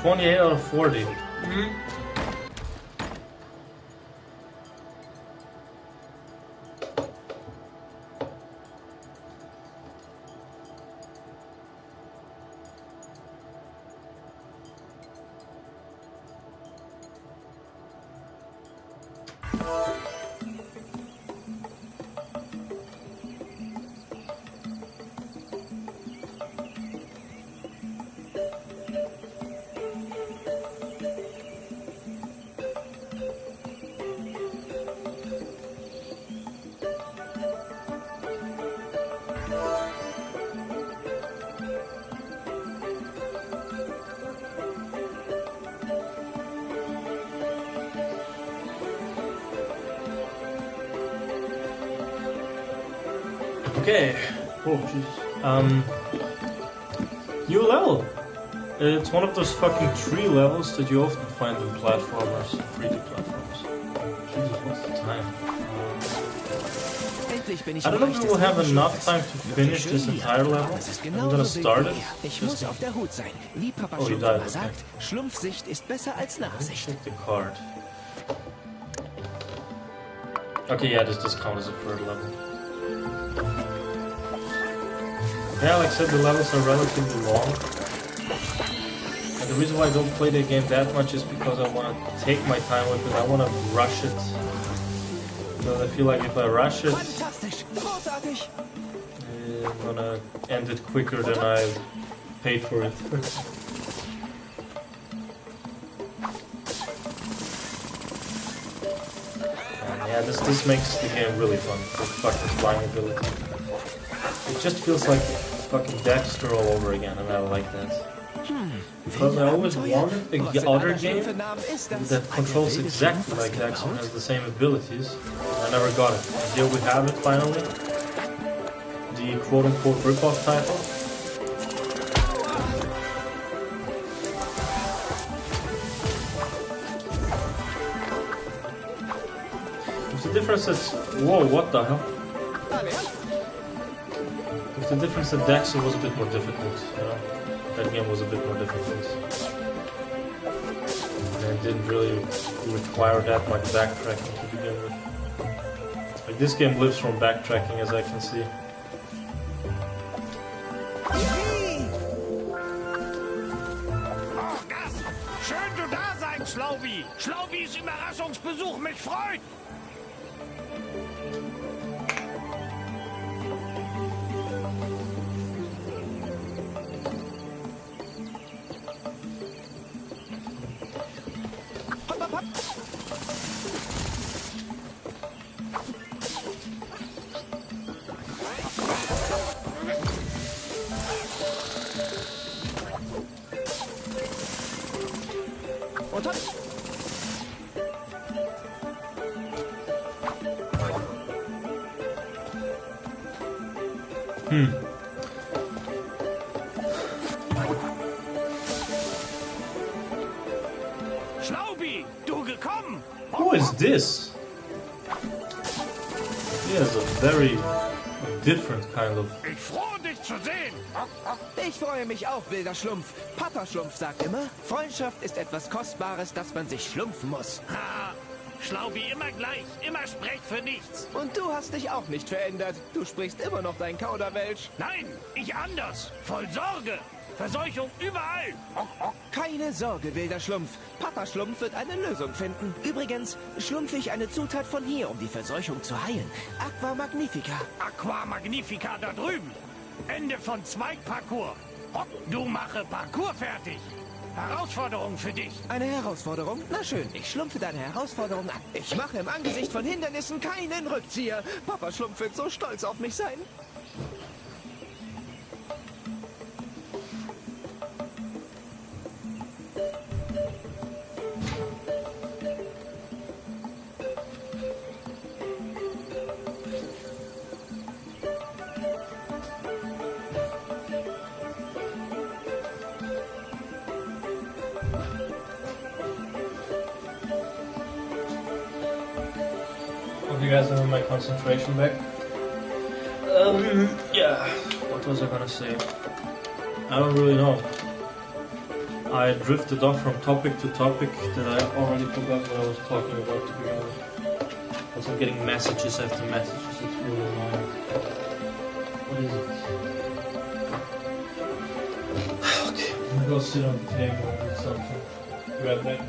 28 out of 40. Okay. Oh, jeez. New level. It's one of those fucking tree levels that you often find in platformers, 3D platformers. Jesus, what's the time? Endlich bin ich I don't know if we will have enough time to finish this entire level. I'm gonna start it. Ich muss auf der Hut sein. Wie Papa Oh, Schlumpf died, immer okay. sagt, Schlumpfsicht ist besser als Nachsicht. Check the card. Okay, yeah, this does count as a third level. Yeah, like I said, the levels are relatively long. And the reason why I don't play the game that much is because I want to take my time with it. I want to rush it. Because I feel like if I rush it, Fantastisch, großartig. I'm gonna end it quicker than I paid for it. And yeah, this makes the game really fun. The fucking flying ability. It just feels like fucking Dexter all over again, and I like that. Because I always wanted the other game that controls exactly like Dexter and has the same abilities. I never got it. And here we have it finally. The quote-unquote rip-off title. With the difference that... Whoa, what the hell? With the difference that Dexter was a bit more difficult, you know? That game was a bit more difficult. And it didn't really require that much backtracking to begin with. Like, this game lives from backtracking, as I can see. Oh, Gast! Schön, du da sein, Schlaubi! Schlaubis Überraschungsbesuch mich freut! Und hopp. Schlaubi, du gekommen! Who is this? He has a very different kind of... Ich froh, dich zu sehen! Ich freue mich auch, wilder Schlumpf. Papa Schlumpf sagt immer, Freundschaft ist etwas Kostbares, das man sich schlumpfen muss. Ha! Schlaubi immer gleich, immer Sprech für nichts. Und du hast dich auch nicht verändert. Du sprichst immer noch dein Kauderwelsch. Nein, ich anders. Voll Sorge. Verseuchung überall. Keine Sorge, wilder Schlumpf. Papa Schlumpf wird eine Lösung finden. Übrigens, schlumpfe ich eine Zutat von hier, um die Verseuchung zu heilen. Aqua Magnifica. Aqua Magnifica da drüben. Ende von Zweigparcours. Du mache Parcours fertig. Herausforderung für dich. Eine Herausforderung? Na schön, ich schlumpfe deine Herausforderung an. Ich mache im Angesicht von Hindernissen keinen Rückzieher. Papa Schlumpf wird so stolz auf mich sein. Hope you guys have my concentration back. Yeah, What was I gonna say? I don't really know. I drifted off from topic to topic that I already forgot what I was talking about, to be honest. Because I'm getting messages after messages, it's really annoying. What is it? Okay, I'm gonna go sit on the table and eat something. Be right back.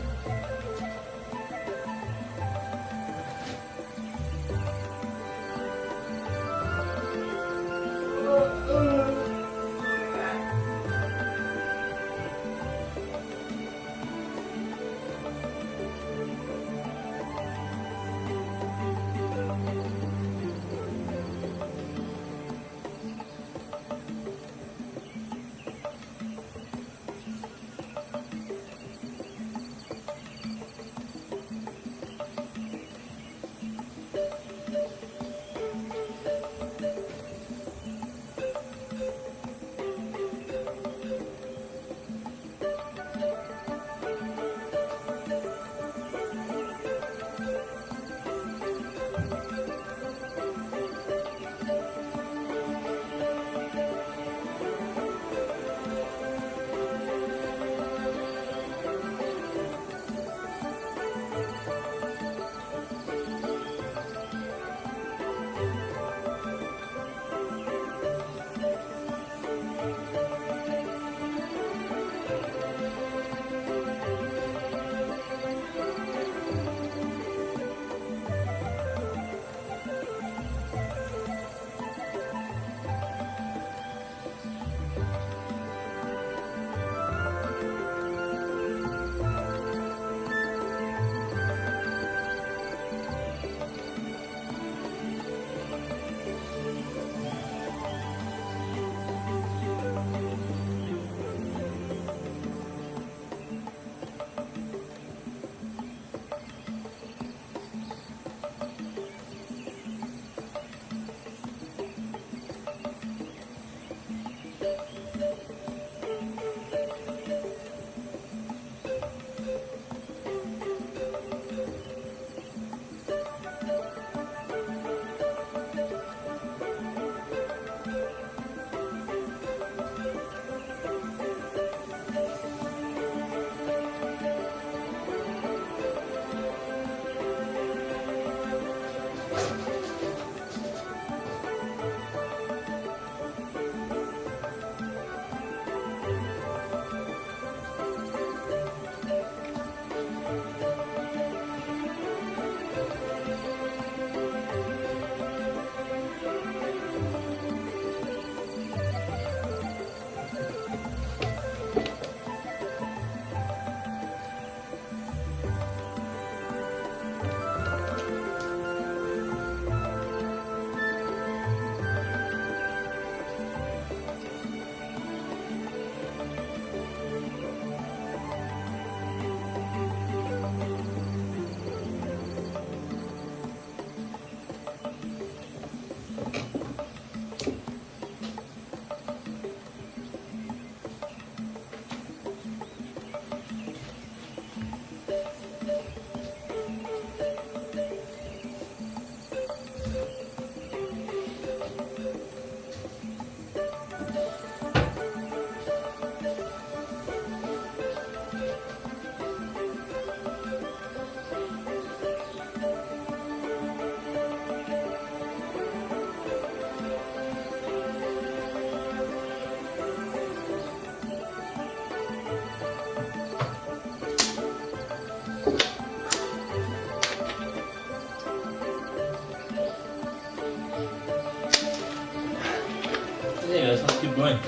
Let's keep going.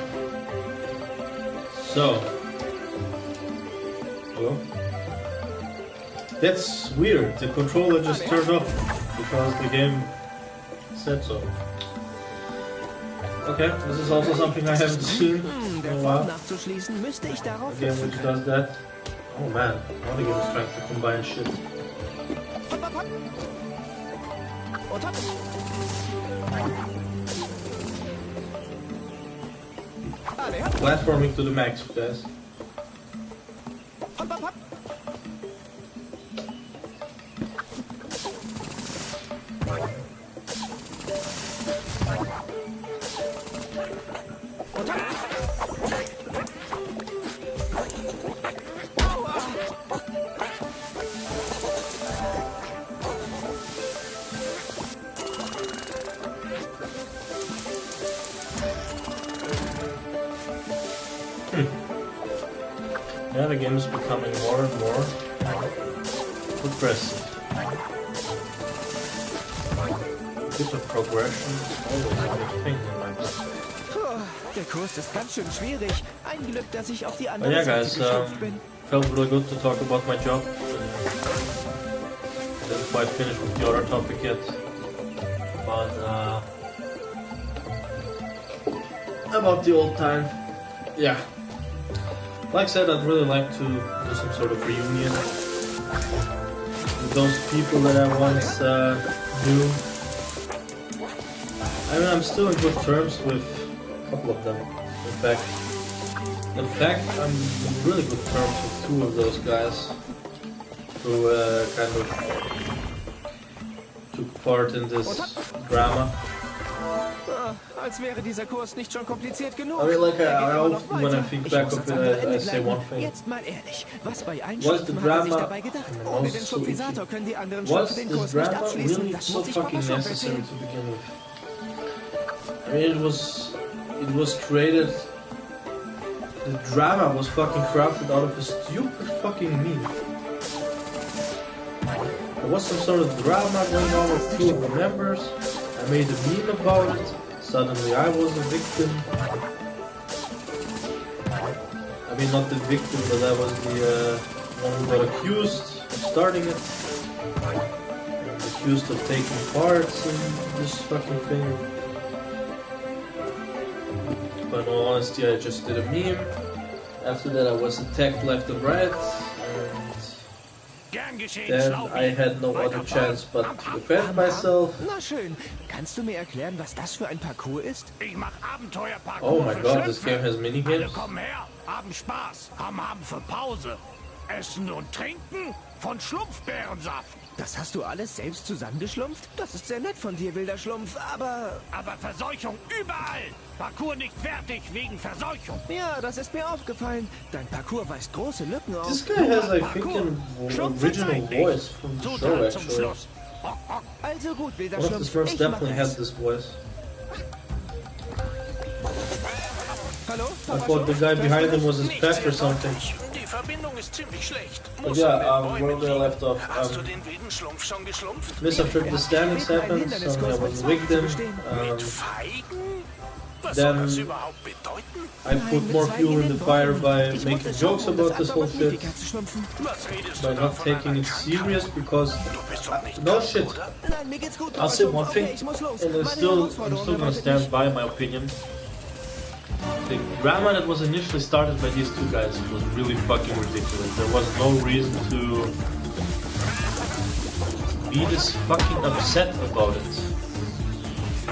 So, hello? That's weird. The controller just turned off because the game said so. Okay, this is also something I haven't seen in a while. A game which does that. Oh man, I want to give it strength to combine shit. Platforming to the max, guys. Yeah, the game is becoming more and more progressive. A bit of progression is always a good thing in my book. Puh, der Kurs ist ganz schön schwierig. Ein Glück, dass ich auf die andere But yeah, Seite guys, geschlüpft bin. felt really good to talk about my job. I didn't quite finish with the other topic yet, but about the old time, yeah. Like I said, I'd really like to do some sort of reunion with those people that I once knew. I mean, I'm still in good terms with a couple of them. In fact, I'm in really good terms with two of those guys who kind of took part in this drama. Als wäre dieser Kurs nicht schon kompliziert genug. I mean, like, I often, when I think back of it, I say one thing. Jetzt mal ehrlich, was bei Was the Einschlüpfen hat er sich drama dabei gedacht? Ohne den Schlupfisator können die anderen Was Schlüpfe den this Kurs nicht drama abschließen. really Das so muss ich Papa fucking schon necessary erzählen. to begin with? I mean, it was created. The drama was fucking crafted out of a stupid fucking meme. There was some sort of drama going on with two of the members. I made a meme about it. Suddenly I was a victim. I mean, not the victim, but I was the one who got accused of starting it. And accused of taking part in this fucking thing. But in all honesty, I just did a meme. After that I was attacked left and right. Then I had no other chance but to defend myself. Na schön. Kannst du mir erklären, was das für ein Parcours ist? Ich mach Abenteuerparcours. Oh my für god, Schlümpfe. this game has Alle minigames. kommen her, haben Spaß, haben für Pause. Essen und trinken von Schlumpfbeerensaft. Das hast du alles selbst zusammengeschlumpft? Das ist sehr nett von dir, wilder Schlumpf, aber... Aber Verseuchung überall. Parcours nicht fertig wegen Verseuchung. Ja, das ist mir aufgefallen. Dein Parcours weist große Lücken auf. This guy has, I think, an original voice from the show Zutat zum actually. Schluss. Also gut, wilder One of the Schlumpf, Smurfs ich mach definitely had es. this voice. Hallo? I thought the guy behind him was his pet or something. Die Verbindung ist ziemlich schlecht. But Muss yeah, an den where Bäumen did I left off? Hast du den wilden Schlumpf schon geschlumpft? Misunderstandings happened, so I was a victim. Mit Feigen? Was then soll das überhaupt bedeuten? I put more fuel in the fire by making jokes about this whole shit, Was redest by du not davon, taking it Alexander? serious because Du bist doch nicht no dumm, shit. oder? Nein, mir geht's gut. I'll say one thing, ich muss los. and I'm Meine still Herausforderung gonna erwartet stand mich. by my opinion. The drama that was initially started by these two guys was really fucking ridiculous. There was no reason to be this fucking upset about it.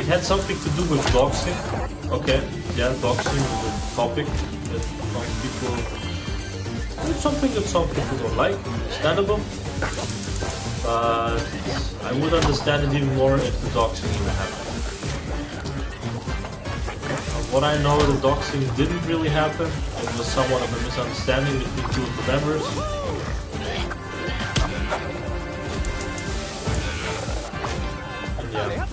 It had something to do with doxing. Okay, yeah, doxing is a topic that some people... It's something that some people don't like, understandable. But I would understand it even more if the doxing didn't happen. What I know, the doxing didn't really happen. It was somewhat of a misunderstanding between two of the members. And yeah.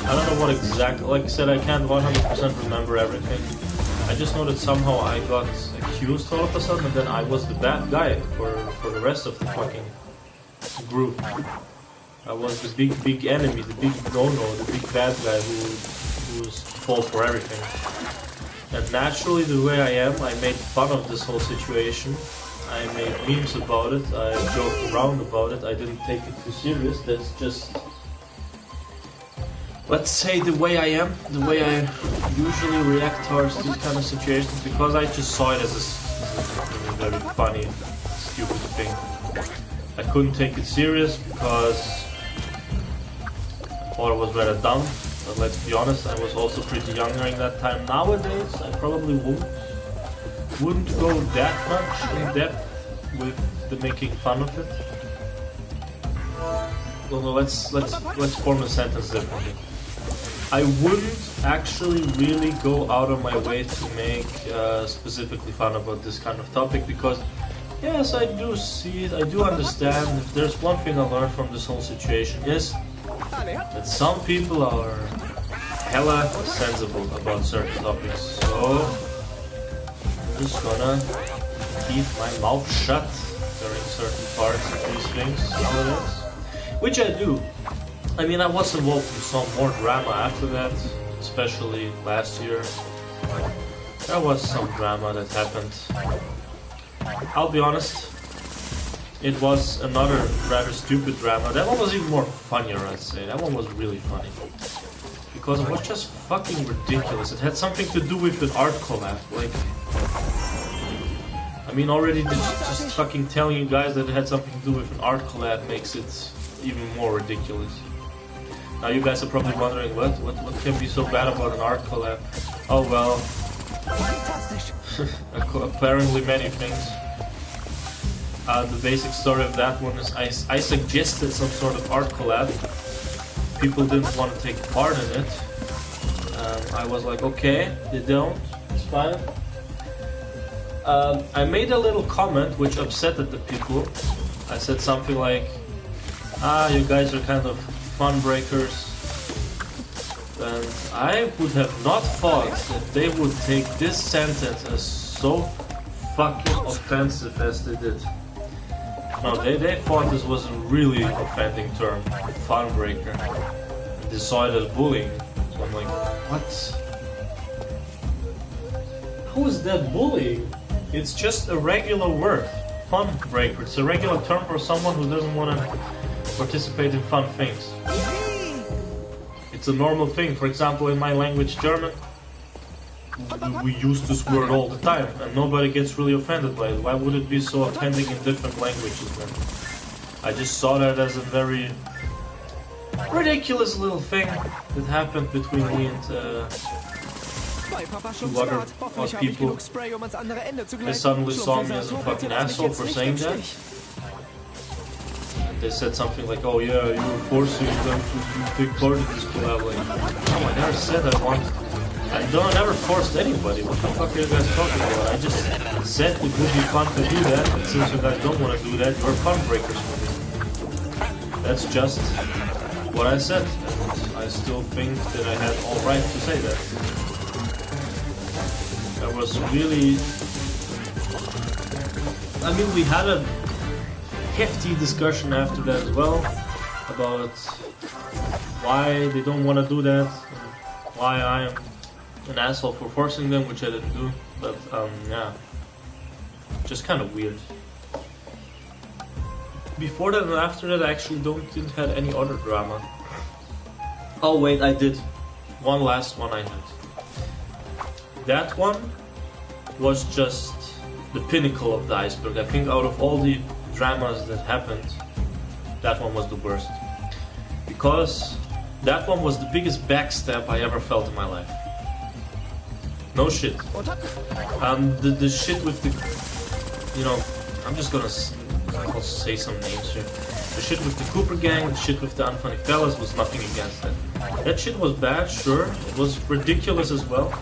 I don't know what exactly, like I said, I can't 100% remember everything. I just know that somehow I got accused all of a sudden and then I was the bad guy for the rest of the fucking group. I was the big enemy, the big no-no, the big bad guy who's fault for everything. And naturally, the way I am, I made fun of this whole situation. I made memes about it, I joked around about it, I didn't take it too serious. That's just, let's say, the way I am, the way I usually react towards these kind of situations, because I just saw it as a very funny, stupid thing. I couldn't take it serious because I thought it was rather dumb. But let's be honest, I was also pretty young during that time. Nowadays, I probably wouldn't go that much in depth with the making fun of it. Well, no, let's form a sentence differently. I wouldn't actually really go out of my way to make specifically fun about this kind of topic because, yes, I do see it, I do understand. If there's one thing I learned from this whole situation is that some people are hella sensible about certain topics. So just gonna keep my mouth shut during certain parts of these things nowadays. Which I do. I mean, I was involved in some more drama after that, especially last year. There was some drama that happened. I'll be honest, it was another rather stupid drama. That one was even more funnier, I'd say. That one was really funny. Because it was just fucking ridiculous. It had something to do with an art collab. Like, I mean, already just fucking telling you guys that it had something to do with an art collab makes it even more ridiculous. Now you guys are probably wondering, what can be so bad about an art collab? Oh well, apparently many things. The basic story of that one is I suggested some sort of art collab. People didn't want to take part in it. I was like, okay, they don't, it's fine. I made a little comment which upset the people. I said something like, you guys are kind of fun breakers. And I would have not thought that they would take this sentence as so fucking offensive as they did. No, they thought this was a really offending term, fun breaker. And they saw it as bullying. So I'm like, what? How is that bullying? It's just a regular word, fun breaker. It's a regular term for someone who doesn't want to participate in fun things. It's a normal thing. For example, in my language, German, we use this word all the time, and nobody gets really offended by it. Why would it be so offending in different languages then? I just saw that as a very ridiculous little thing that happened between me and two other people. They suddenly saw me as a fucking asshole for saying that. They said something like, oh yeah, you were forcing them to take part in this collab. Like, no, I never said I wanted. I never forced anybody. What the fuck are you guys talking about? I just said it would be fun to do that, and since you guys don't want to do that, you're fun breakers for me. That's just what I said, and I still think that I had all right to say that. That was really... I mean, we had a hefty discussion after that as well about why they don't want to do that, and why I am an asshole for forcing them, which I didn't do. But yeah, just kind of weird. Before that and after that, I actually didn't have any other drama. Oh wait, I did. One last one I had. That one was just the pinnacle of the iceberg. I think out of all the dramas that happened, that one was the worst. Because that one was the biggest backstab I ever felt in my life. No shit. The shit with the... You know, I'm just gonna say some names here. The shit with the Cooper gang, the shit with the Unfunny Fellas was nothing against that. That shit was bad, sure. It was ridiculous as well.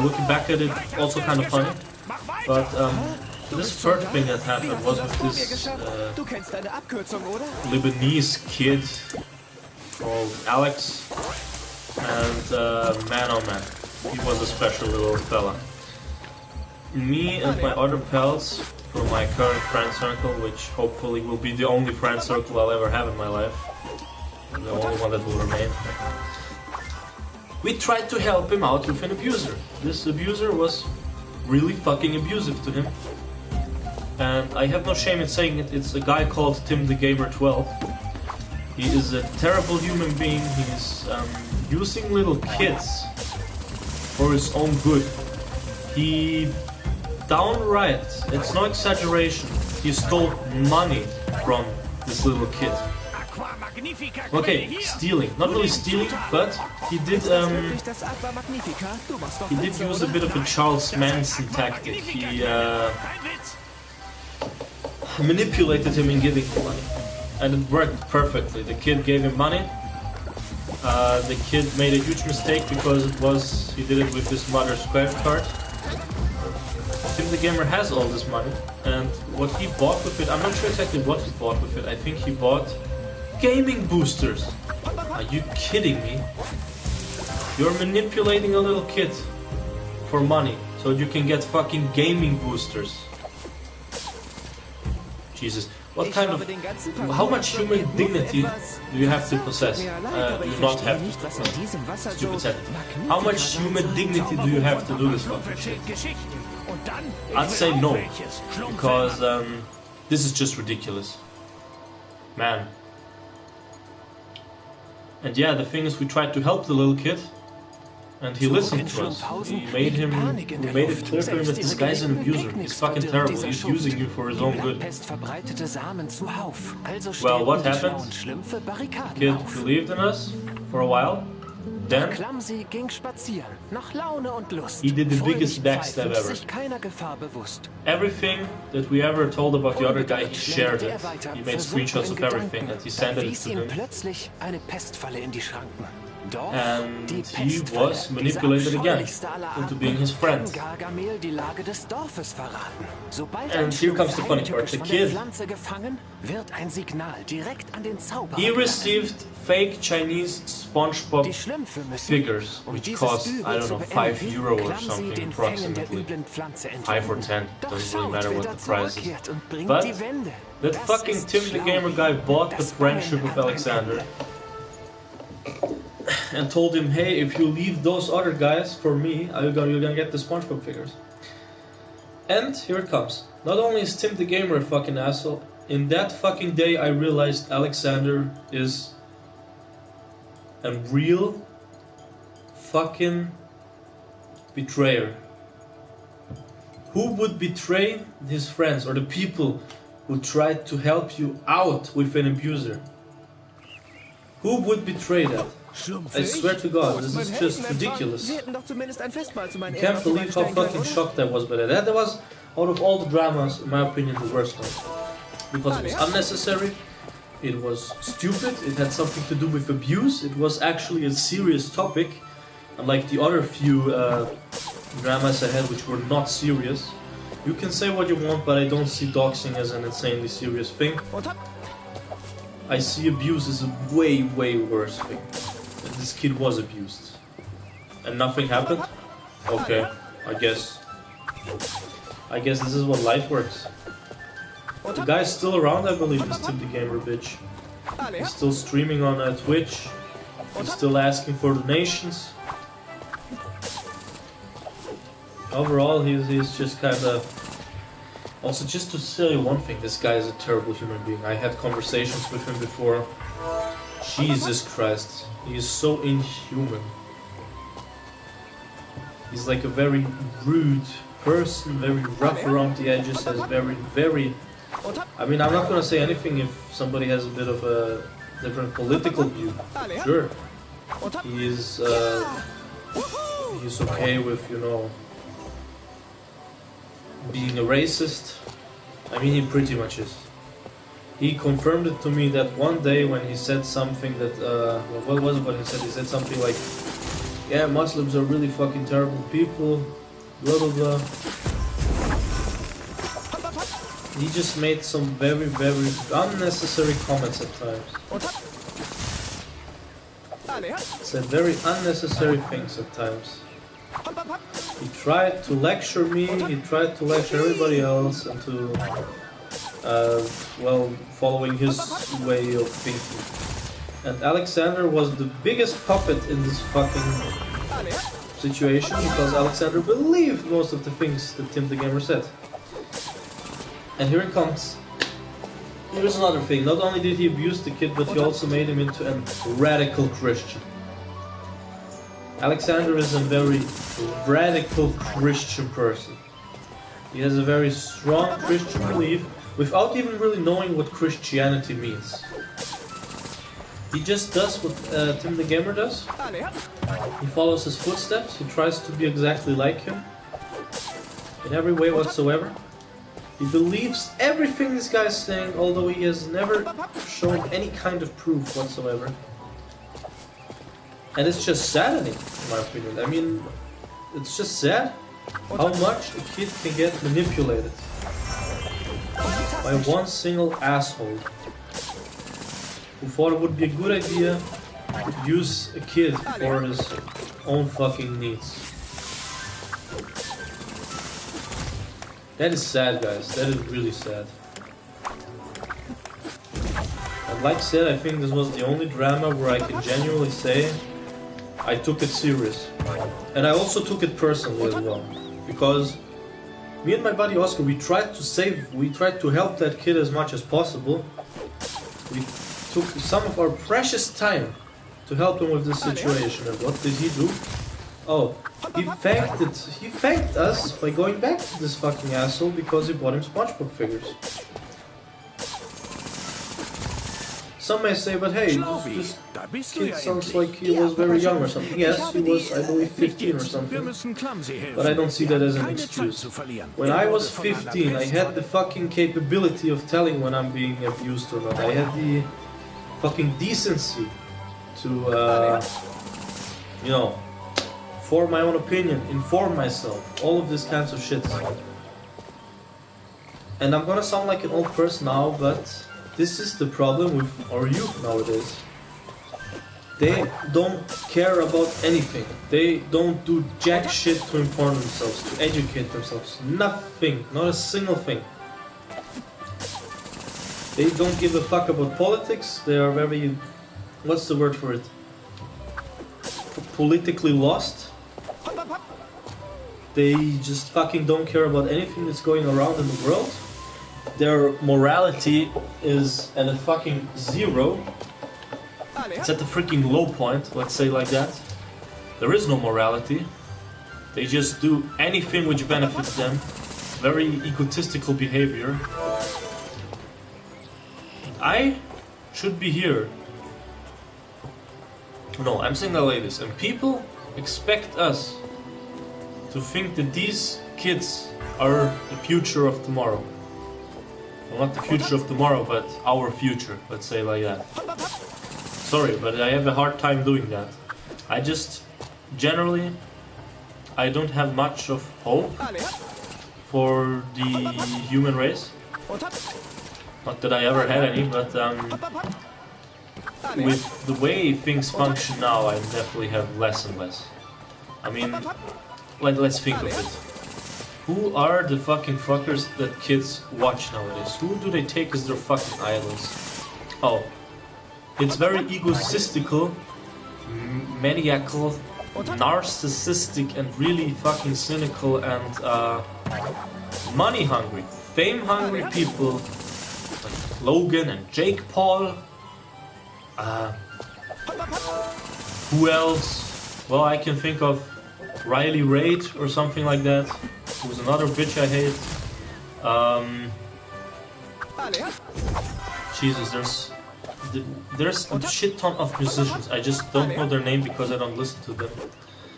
Looking back at it, also kind of funny. But this third thing that happened was with this Lebanese kid called Alex. And man oh man, he was a special little fella. Me and my other pals from my current friend circle, which hopefully will be the only friend circle I'll ever have in my life, the only one that will remain, we tried to help him out with an abuser. This abuser was really fucking abusive to him, and I have no shame in saying it. It's a guy called Tim the Gamer 12. He is a terrible human being. He's using little kids for his own good. He downright, it's no exaggeration, he stole money from this little kid. Okay, stealing. Not really stealing, but he did use a bit of a Charles Manson tactic. He manipulated him in giving him money. And it worked perfectly. The kid gave him money. The kid made a huge mistake because he did it with his mother's credit card. Tim the Gamer has all this money, and what he bought with it, I'm not sure exactly what he bought with it. I think he bought gaming boosters. Are you kidding me? You're manipulating a little kid for money. So so you can get fucking gaming boosters. Jesus, what kind of... How much human dignity do you have to possess? Do you not have to? Stupid sentence. How much human dignity do you have to do this fucking shit? I'd say no, because this is just ridiculous. Man. And yeah, the thing is, we tried to help the little kid, and he listened to us. We made it clear to him that this guy's an abuser. He's fucking terrible. He's using you for his own good. Well, what happened? The kid believed in us for a while. Then he did the biggest backstab ever. Everything that we ever told about the other guy, he shared it. He made screenshots of everything and he sent it to him. And he was manipulated again into being his friend. And here comes the funny part. The kid, he received fake Chinese SpongeBob figures, which cost, I don't know, €5 or something approximately. 5 or 10, doesn't really matter what the price is. But that fucking Tim the Gamer guy bought the friendship of Alexander and told him, hey, if you leave those other guys for me, you're gonna get the SpongeBob figures. And here it comes. Not only is Tim the Gamer a fucking asshole, in that fucking day I realized Alexander is a real fucking betrayer. Who would betray his friends or the people who tried to help you out with an abuser? Who would betray that? I swear to God, this is just ridiculous. I can't believe how fucking shocked I was by that. That was, out of all the dramas, in my opinion, the worst one. Because it was unnecessary, it was stupid, it had something to do with abuse, it was actually a serious topic, unlike the other few dramas I had which were not serious. You can say what you want, but I don't see doxing as an insanely serious thing. I see abuse as a way, way worse thing. And this kid was abused. And nothing happened? Okay, I guess this is what life works. The guy's still around, I believe, this Tim the Gamer bitch. He's still streaming on Twitch. He's still asking for donations. Overall, he's just kind of... Also, just to tell you one thing, this guy is a terrible human being. I had conversations with him before. Jesus Christ, he is so inhuman. He's like a very rude person, very rough around the edges, has very... I mean, I'm not gonna say anything if somebody has a bit of a different political view. Sure. He's okay with, you know, being a racist. I mean, he pretty much is. He confirmed it to me that one day when he said something that, what was it what he said? He said something like, yeah, Muslims are really fucking terrible people, blah blah blah. He just made some very, very unnecessary comments at times. Said very unnecessary things at times. He tried to lecture me, he tried to lecture everybody else into, well, following his way of thinking. And Alexander was the biggest puppet in this fucking situation because Alexander believed most of the things that Tim the Gamer said. And here it comes. Here's another thing. Not only did he abuse the kid, but he also made him into a radical Christian. Alexander is a very radical Christian person. He has a very strong Christian belief without even really knowing what Christianity means. He just does what Tim the Gamer does. He follows his footsteps, he tries to be exactly like him. In every way whatsoever. He believes everything this guy is saying, although he has never shown any kind of proof whatsoever. And it's just saddening, in my opinion. I mean, it's just sad how much a kid can get manipulated by one single asshole who thought it would be a good idea to use a kid for his own fucking needs. That is sad, guys. That is really sad. And like I said, I think this was the only drama where I can genuinely say I took it serious. And I also took it personally as well. Because me and my buddy Oscar, we tried to help that kid as much as possible. We took some of our precious time to help him with this situation. And what did he do? Oh, he thanked us by going back to this fucking asshole because he bought him SpongeBob figures. Some may say, but hey, this kid sounds like he was very young or something. Yes, he was, I believe, 15 or something. But I don't see that as an excuse. When I was 15, I had the fucking capability of telling when I'm being abused or not. I had the fucking decency to, you know, form my own opinion, inform myself, all of this kinds of shit. And I'm gonna sound like an old person now, but this is the problem with our youth nowadays. They don't care about anything. They don't do jack shit to inform themselves, to educate themselves. Nothing, not a single thing. They don't give a fuck about politics. They are very, what's the word for it? Politically lost. They just fucking don't care about anything that's going around in the world. Their morality is at a fucking zero. It's at the freaking low point, let's say like that. There is no morality. They just do anything which benefits them. Very egotistical behavior. I should be here. No, I'm saying that like this. And people expect us to think that these kids are the future of tomorrow. Well, not the future of tomorrow, but our future, let's say like that. Sorry, but I have a hard time doing that. I just, generally, I don't have much of hope for the human race. Not that I ever had any, but with the way things function now, I definitely have less and less. I mean, let's think of it. Who are the fucking fuckers that kids watch nowadays? Who do they take as their fucking idols? Oh, it's very egotistical, maniacal, narcissistic, and really fucking cynical and money hungry, fame hungry people like Logan and Jake Paul. Who else? Well, I can think of Riley Reid or something like that. Who's another bitch I hate. Jesus, there's a shit ton of musicians. I just don't know their name because I don't listen to them.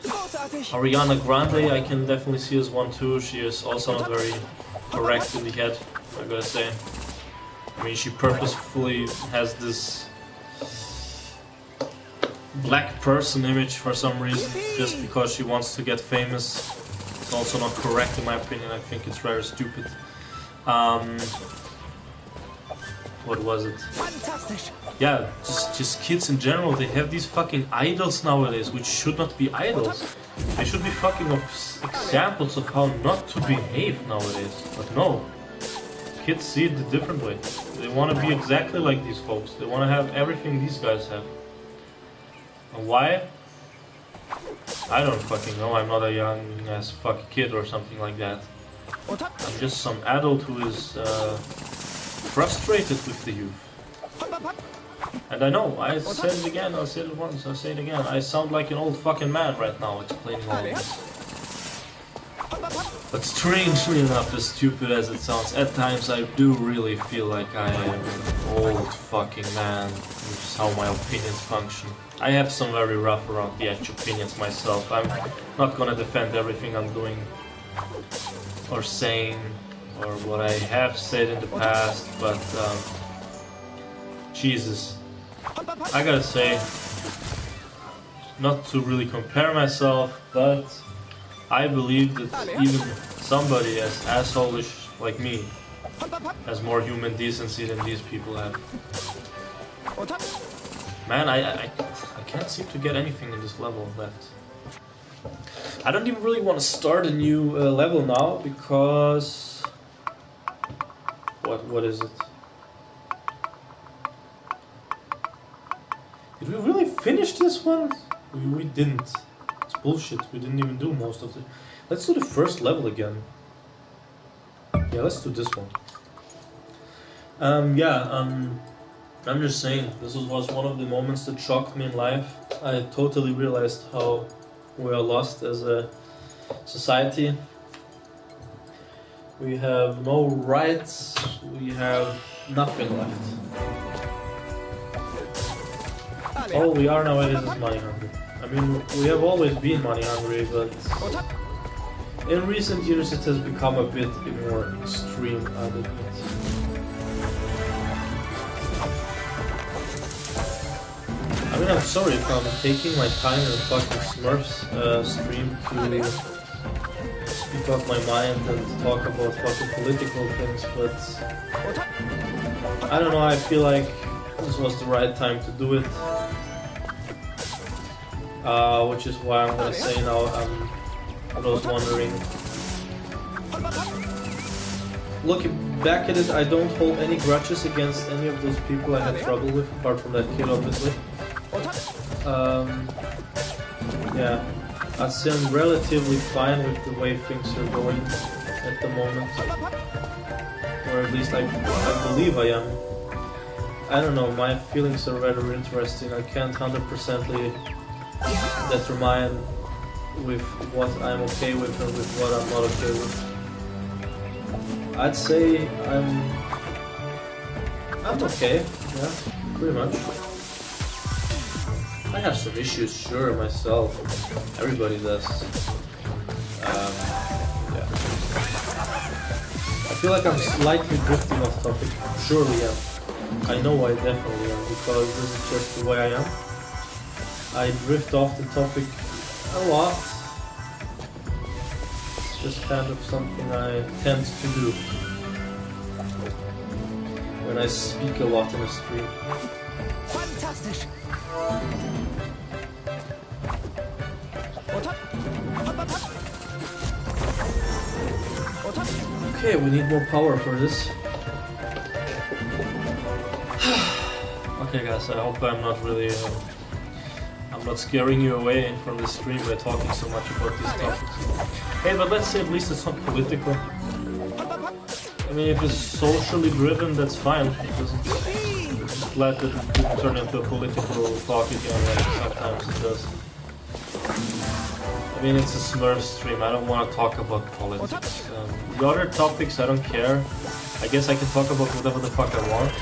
Ariana Grande I can definitely see as one too. She is also not very correct in the head, I gotta say. I mean, she purposefully has this black person image for some reason, just because she wants to get famous. It's also not correct in my opinion. I think it's rather stupid. What was it? Yeah, just kids in general. They have these fucking idols nowadays, which should not be idols. They should be fucking examples of how not to behave nowadays. But no, kids see it a different way. They want to be exactly like these folks. They want to have everything these guys have. And why? I don't fucking know. I'm not a young ass fucking kid or something like that. I'm just some adult who is frustrated with the youth. And I know, I said it again, I'll say it once, I'll say it again. I sound like an old fucking man right now explaining all of this. But strangely enough, as stupid as it sounds, at times I do really feel like I am an old fucking man, which is how my opinions function. I have some very rough around the edge opinions myself. I'm not gonna defend everything I'm doing or saying or what I have said in the past, but Jesus, I gotta say, not to really compare myself, but I believe that even somebody as asshole-ish like me has more human decency than these people have. Man, I can't seem to get anything in this level left. I don't even really want to start a new level now, because What is it? Did we really finish this one? We didn't. It's bullshit. We didn't even do most of it. Let's do the first level again. Yeah, let's do this one. I'm just saying, this was one of the moments that shocked me in life. I totally realized how we are lost as a society. We have no rights, we have nothing left. All we are nowadays is money hungry. I mean, we have always been money hungry, but in recent years it has become a bit more extreme, I'll admit. I mean, I'm sorry if I'm taking my time in a fucking Smurfs stream to speak out my mind and talk about fucking political things, but I don't know, I feel like this was the right time to do it. Which is why I'm gonna say now, I was wondering. Looking back at it, I don't hold any grudges against any of those people I had trouble with, apart from that kid, obviously. Yeah, I'd say I'm relatively fine with the way things are going at the moment. Or at least I believe I am. I don't know, my feelings are rather interesting. I can't 100%ly determine with what I'm okay with and with what I'm not okay with. I'd say I'm okay, yeah, pretty much. I have some issues, sure, myself. Everybody does. Yeah. I feel like I'm slightly drifting off topic. Surely am. I know I definitely am, because this is just the way I am. I drift off the topic a lot. It's just kind of something I tend to do when I speak a lot in a stream. Fantastisch! Okay, we need more power for this. Okay guys, I hope I'm not really... I'm not scaring you away from the stream by talking so much about these topics. Hey, but let's say at least it's not political. I mean, if it's socially driven, that's fine. It doesn't... I'm just glad that it didn't turn into a political talk again, like sometimes it does. I mean, it's a Smurf stream, I don't want to talk about politics. The other topics, I don't care. I guess I can talk about whatever the fuck I want.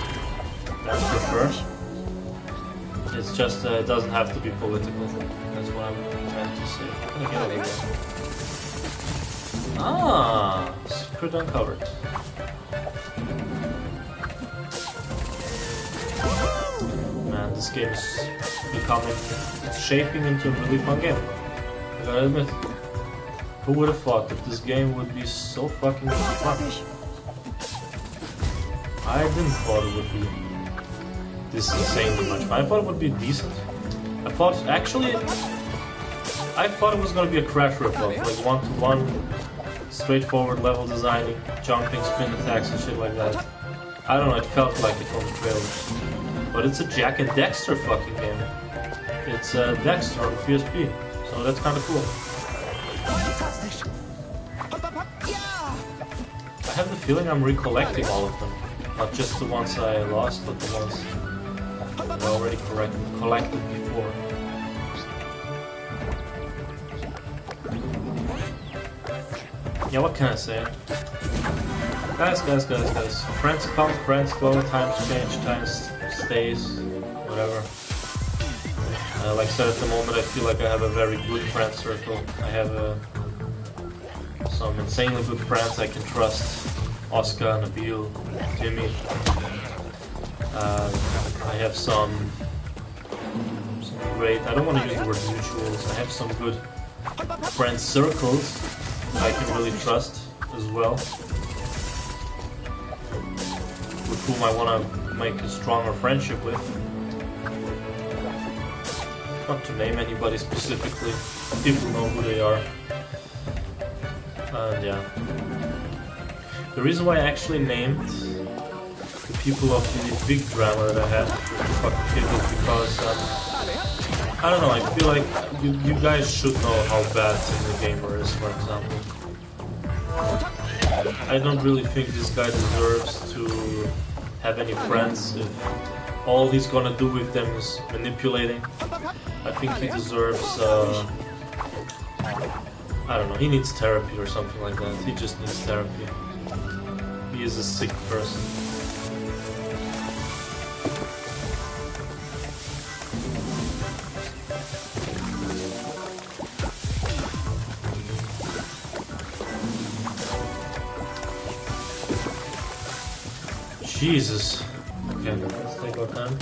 That's for sure. It's just, it doesn't have to be political. That's what I'm trying to say. How can I get over there? Ah! Secret uncovered. Man, this game is becoming... It's shaping into a really fun game. I gotta admit. Who would have thought that this game would be so fucking fun? I didn't thought it would be this insanely much. I thought it would be decent. I thought it was gonna be a Crash ripoff, like one-to-one, straightforward level designing, jumping, spin attacks and shit like that. I don't know, it felt like it from the trailers. But it's a Jack and Dexter fucking game. It's Dexter on PSP, so that's kinda cool. I have the feeling I'm recollecting all of them. Not just the ones I lost, but the ones that I already collected before. Yeah, what can I say? Guys. Friends come, friends go, times change, times stays, whatever. Like I said, at the moment I feel like I have a very good friend circle. I have some insanely good friends I can trust. Oscar, Nabil, Jimmy. I have some great, I don't want to use the word mutuals, I have some good friend circles that I can really trust as well, with whom I want to make a stronger friendship with. Not to name anybody specifically, people know who they are. And yeah. The reason why I actually named people of the big drama that I had with fucking people because I don't know, I feel like you guys should know how bad Single Gamer is, for example. I don't really think this guy deserves to have any friends if all he's gonna do with them is manipulating. I think he deserves, I don't know, he needs therapy or something like that. He just needs therapy. He is a sick person. Jesus. Okay, let's take our time.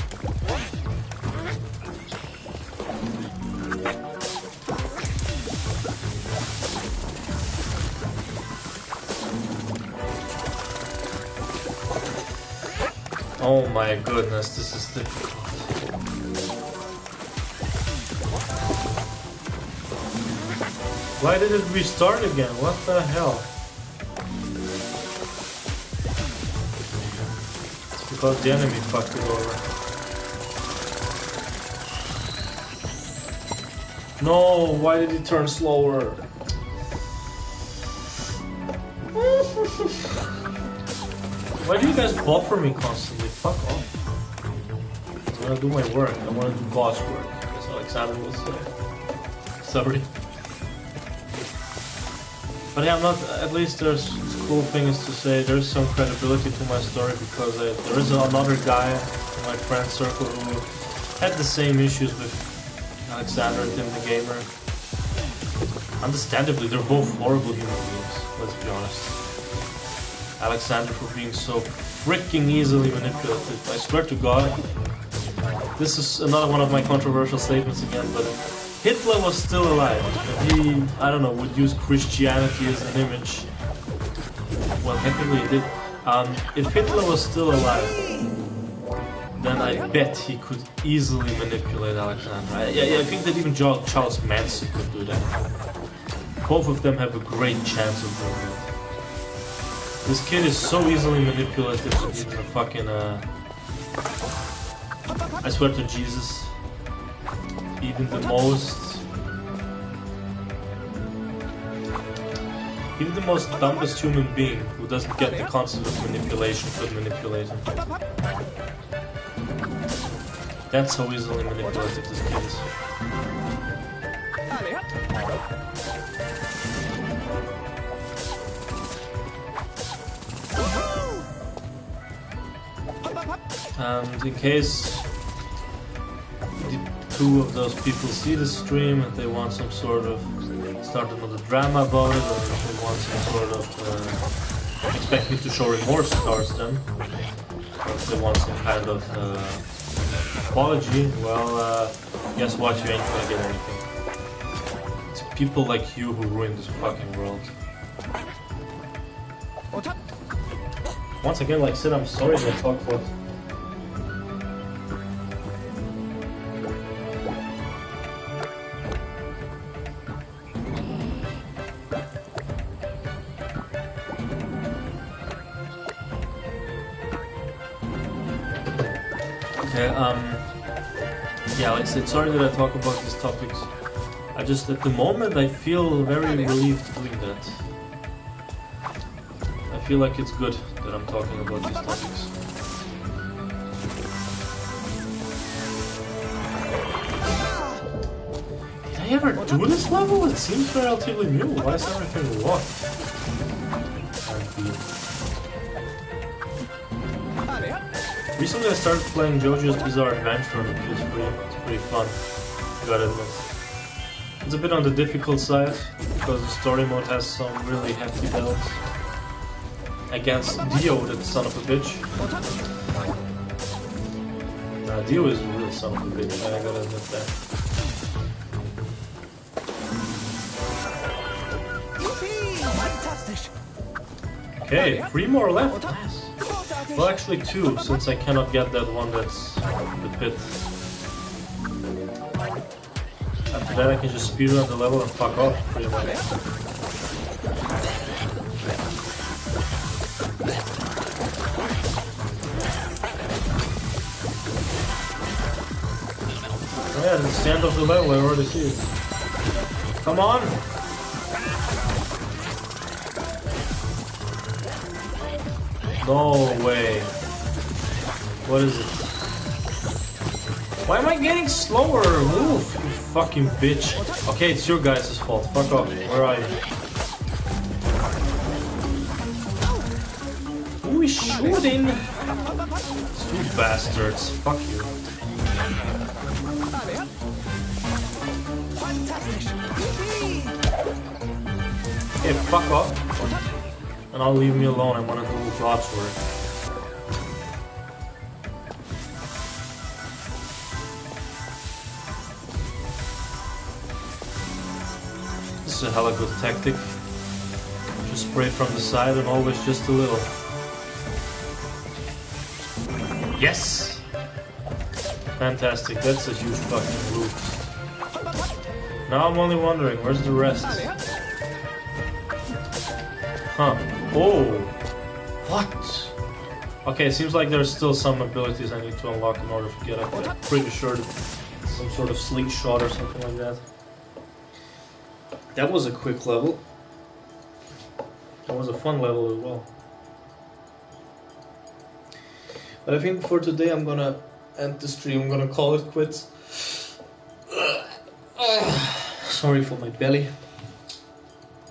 Oh my goodness, this is difficult. Why did it restart again? What the hell? It's because the enemy fucked it over. No, why did it turn slower? Why do you guys buffer me constantly? Fuck off. I wanna do my work. I wanna do boss work. As Alexander will say. Sorry. But yeah, I'm not. At least there's cool thing is to say there's some credibility to my story because there is another guy in my friend circle who had the same issues with Alexander and Tim the Gamer. Understandably, they're both horrible human beings. Let's be honest. Alexander for being so freaking easily manipulated. I swear to God, this is another one of my controversial statements again, but Hitler was still alive, and he, I don't know, would use Christianity as an image. Well, technically he did. If Hitler was still alive, then I bet he could easily manipulate Alexander. I think that even Charles Manson could do that. Both of them have a great chance of doing that. This kid is so easily manipulated that he's a fucking, I swear to Jesus, even the most dumbest human being who doesn't get the concept of manipulation could manipulate him. That's how easily manipulative this kid is. And in case the two of those people see the stream and they want some sort of start another drama about it, or if they want some sort of expect me to show remorse towards them, or if they want some kind of apology, well, guess what? You ain't gonna get anything. It's people like you who ruin this fucking world. Once again, like Sid, I'm sorry that I talk for. Okay, yeah, like I said, sorry that I talk about these topics. I just, at the moment, I feel very relieved doing that. I feel like it's good that I'm talking about these topics. Did I ever do this level? It seems relatively new. Why is everything locked? Recently I started playing JoJo's Bizarre Adventure on the PS3. It's pretty fun, I gotta admit. It's a bit on the difficult side, because the story mode has some really hefty battles. Against Dio, that son of a bitch. Dio is a real son of a bitch, I gotta admit that. Okay, 3 more left. Nice. Well, actually 2, since I cannot get that one that's in the pit. After that I can just speedrun the level and fuck off, pretty much. Yeah, it's the end of the level, I already see it. Come on! No way. What is it? Why am I getting slower? Move, you fucking bitch. Okay, it's your guys' fault. Fuck off. Where are you? Who is shooting? You bastards. Fuck you. Okay, fuck off. And I'll leave me alone. I want to do God's work. This is a hella good tactic. Just spray from the side and always just a little. Yes! Fantastic, that's a huge fucking loop. Now I'm only wondering, where's the rest? Huh. Oh! What? Okay, it seems like there's still some abilities I need to unlock in order to get up there. I'm pretty sure that some sort of slingshot or something like that. That was a quick level. That was a fun level as well. But I think for today I'm gonna end the stream. I'm gonna call it quits. Sorry for my belly.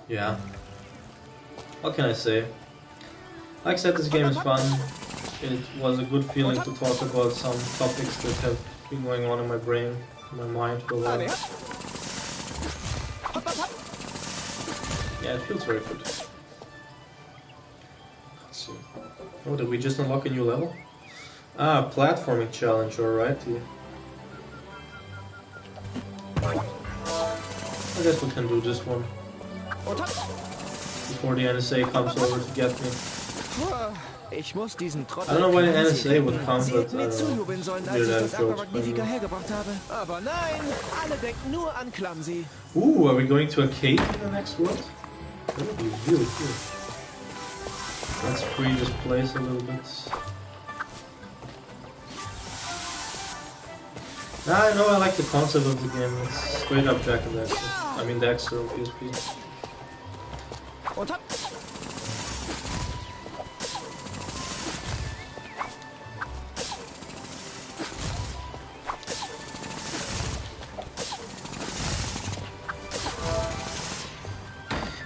Yeah. What can I say? Like I said, this game is fun. It was a good feeling to talk about some topics that have been going on in my brain, in my mind for a while. Yeah, it feels very good. Let's see. Oh, did we just unlock a new level? Ah, platforming challenge, alrighty. I guess we can do this one. Before the NSA comes over to get me. I don't know why the NSA would come, but I don't know. Ooh, are we going to a cave in the next world? That would be really cool. Let's free this place a little bit. I know I like the concept of the game. It's straight up Jack and Daxter. I mean Daxter on PSP.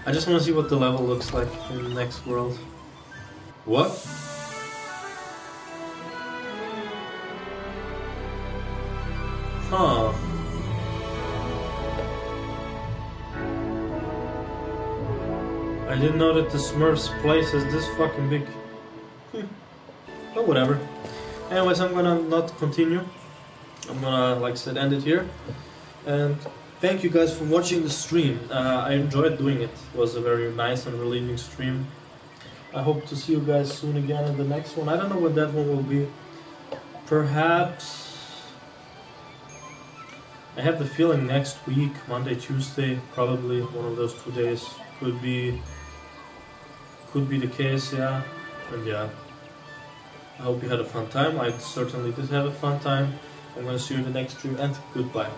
I just want to see what the level looks like in the next world. What? Huh. I didn't know that the Smurfs place is this fucking big. Oh, whatever. Anyways, I'm gonna not continue. I'm gonna, like I said, end it here. And thank you guys for watching the stream. I enjoyed doing it. It was a very nice and relieving stream. I hope to see you guys soon again in the next one. I don't know when that one will be. Perhaps... I have the feeling next week, Monday, Tuesday, probably one of those 2 days could be the case, yeah. And yeah, I hope you had a fun time. I certainly did have a fun time. I'm gonna see you in the next stream, and goodbye.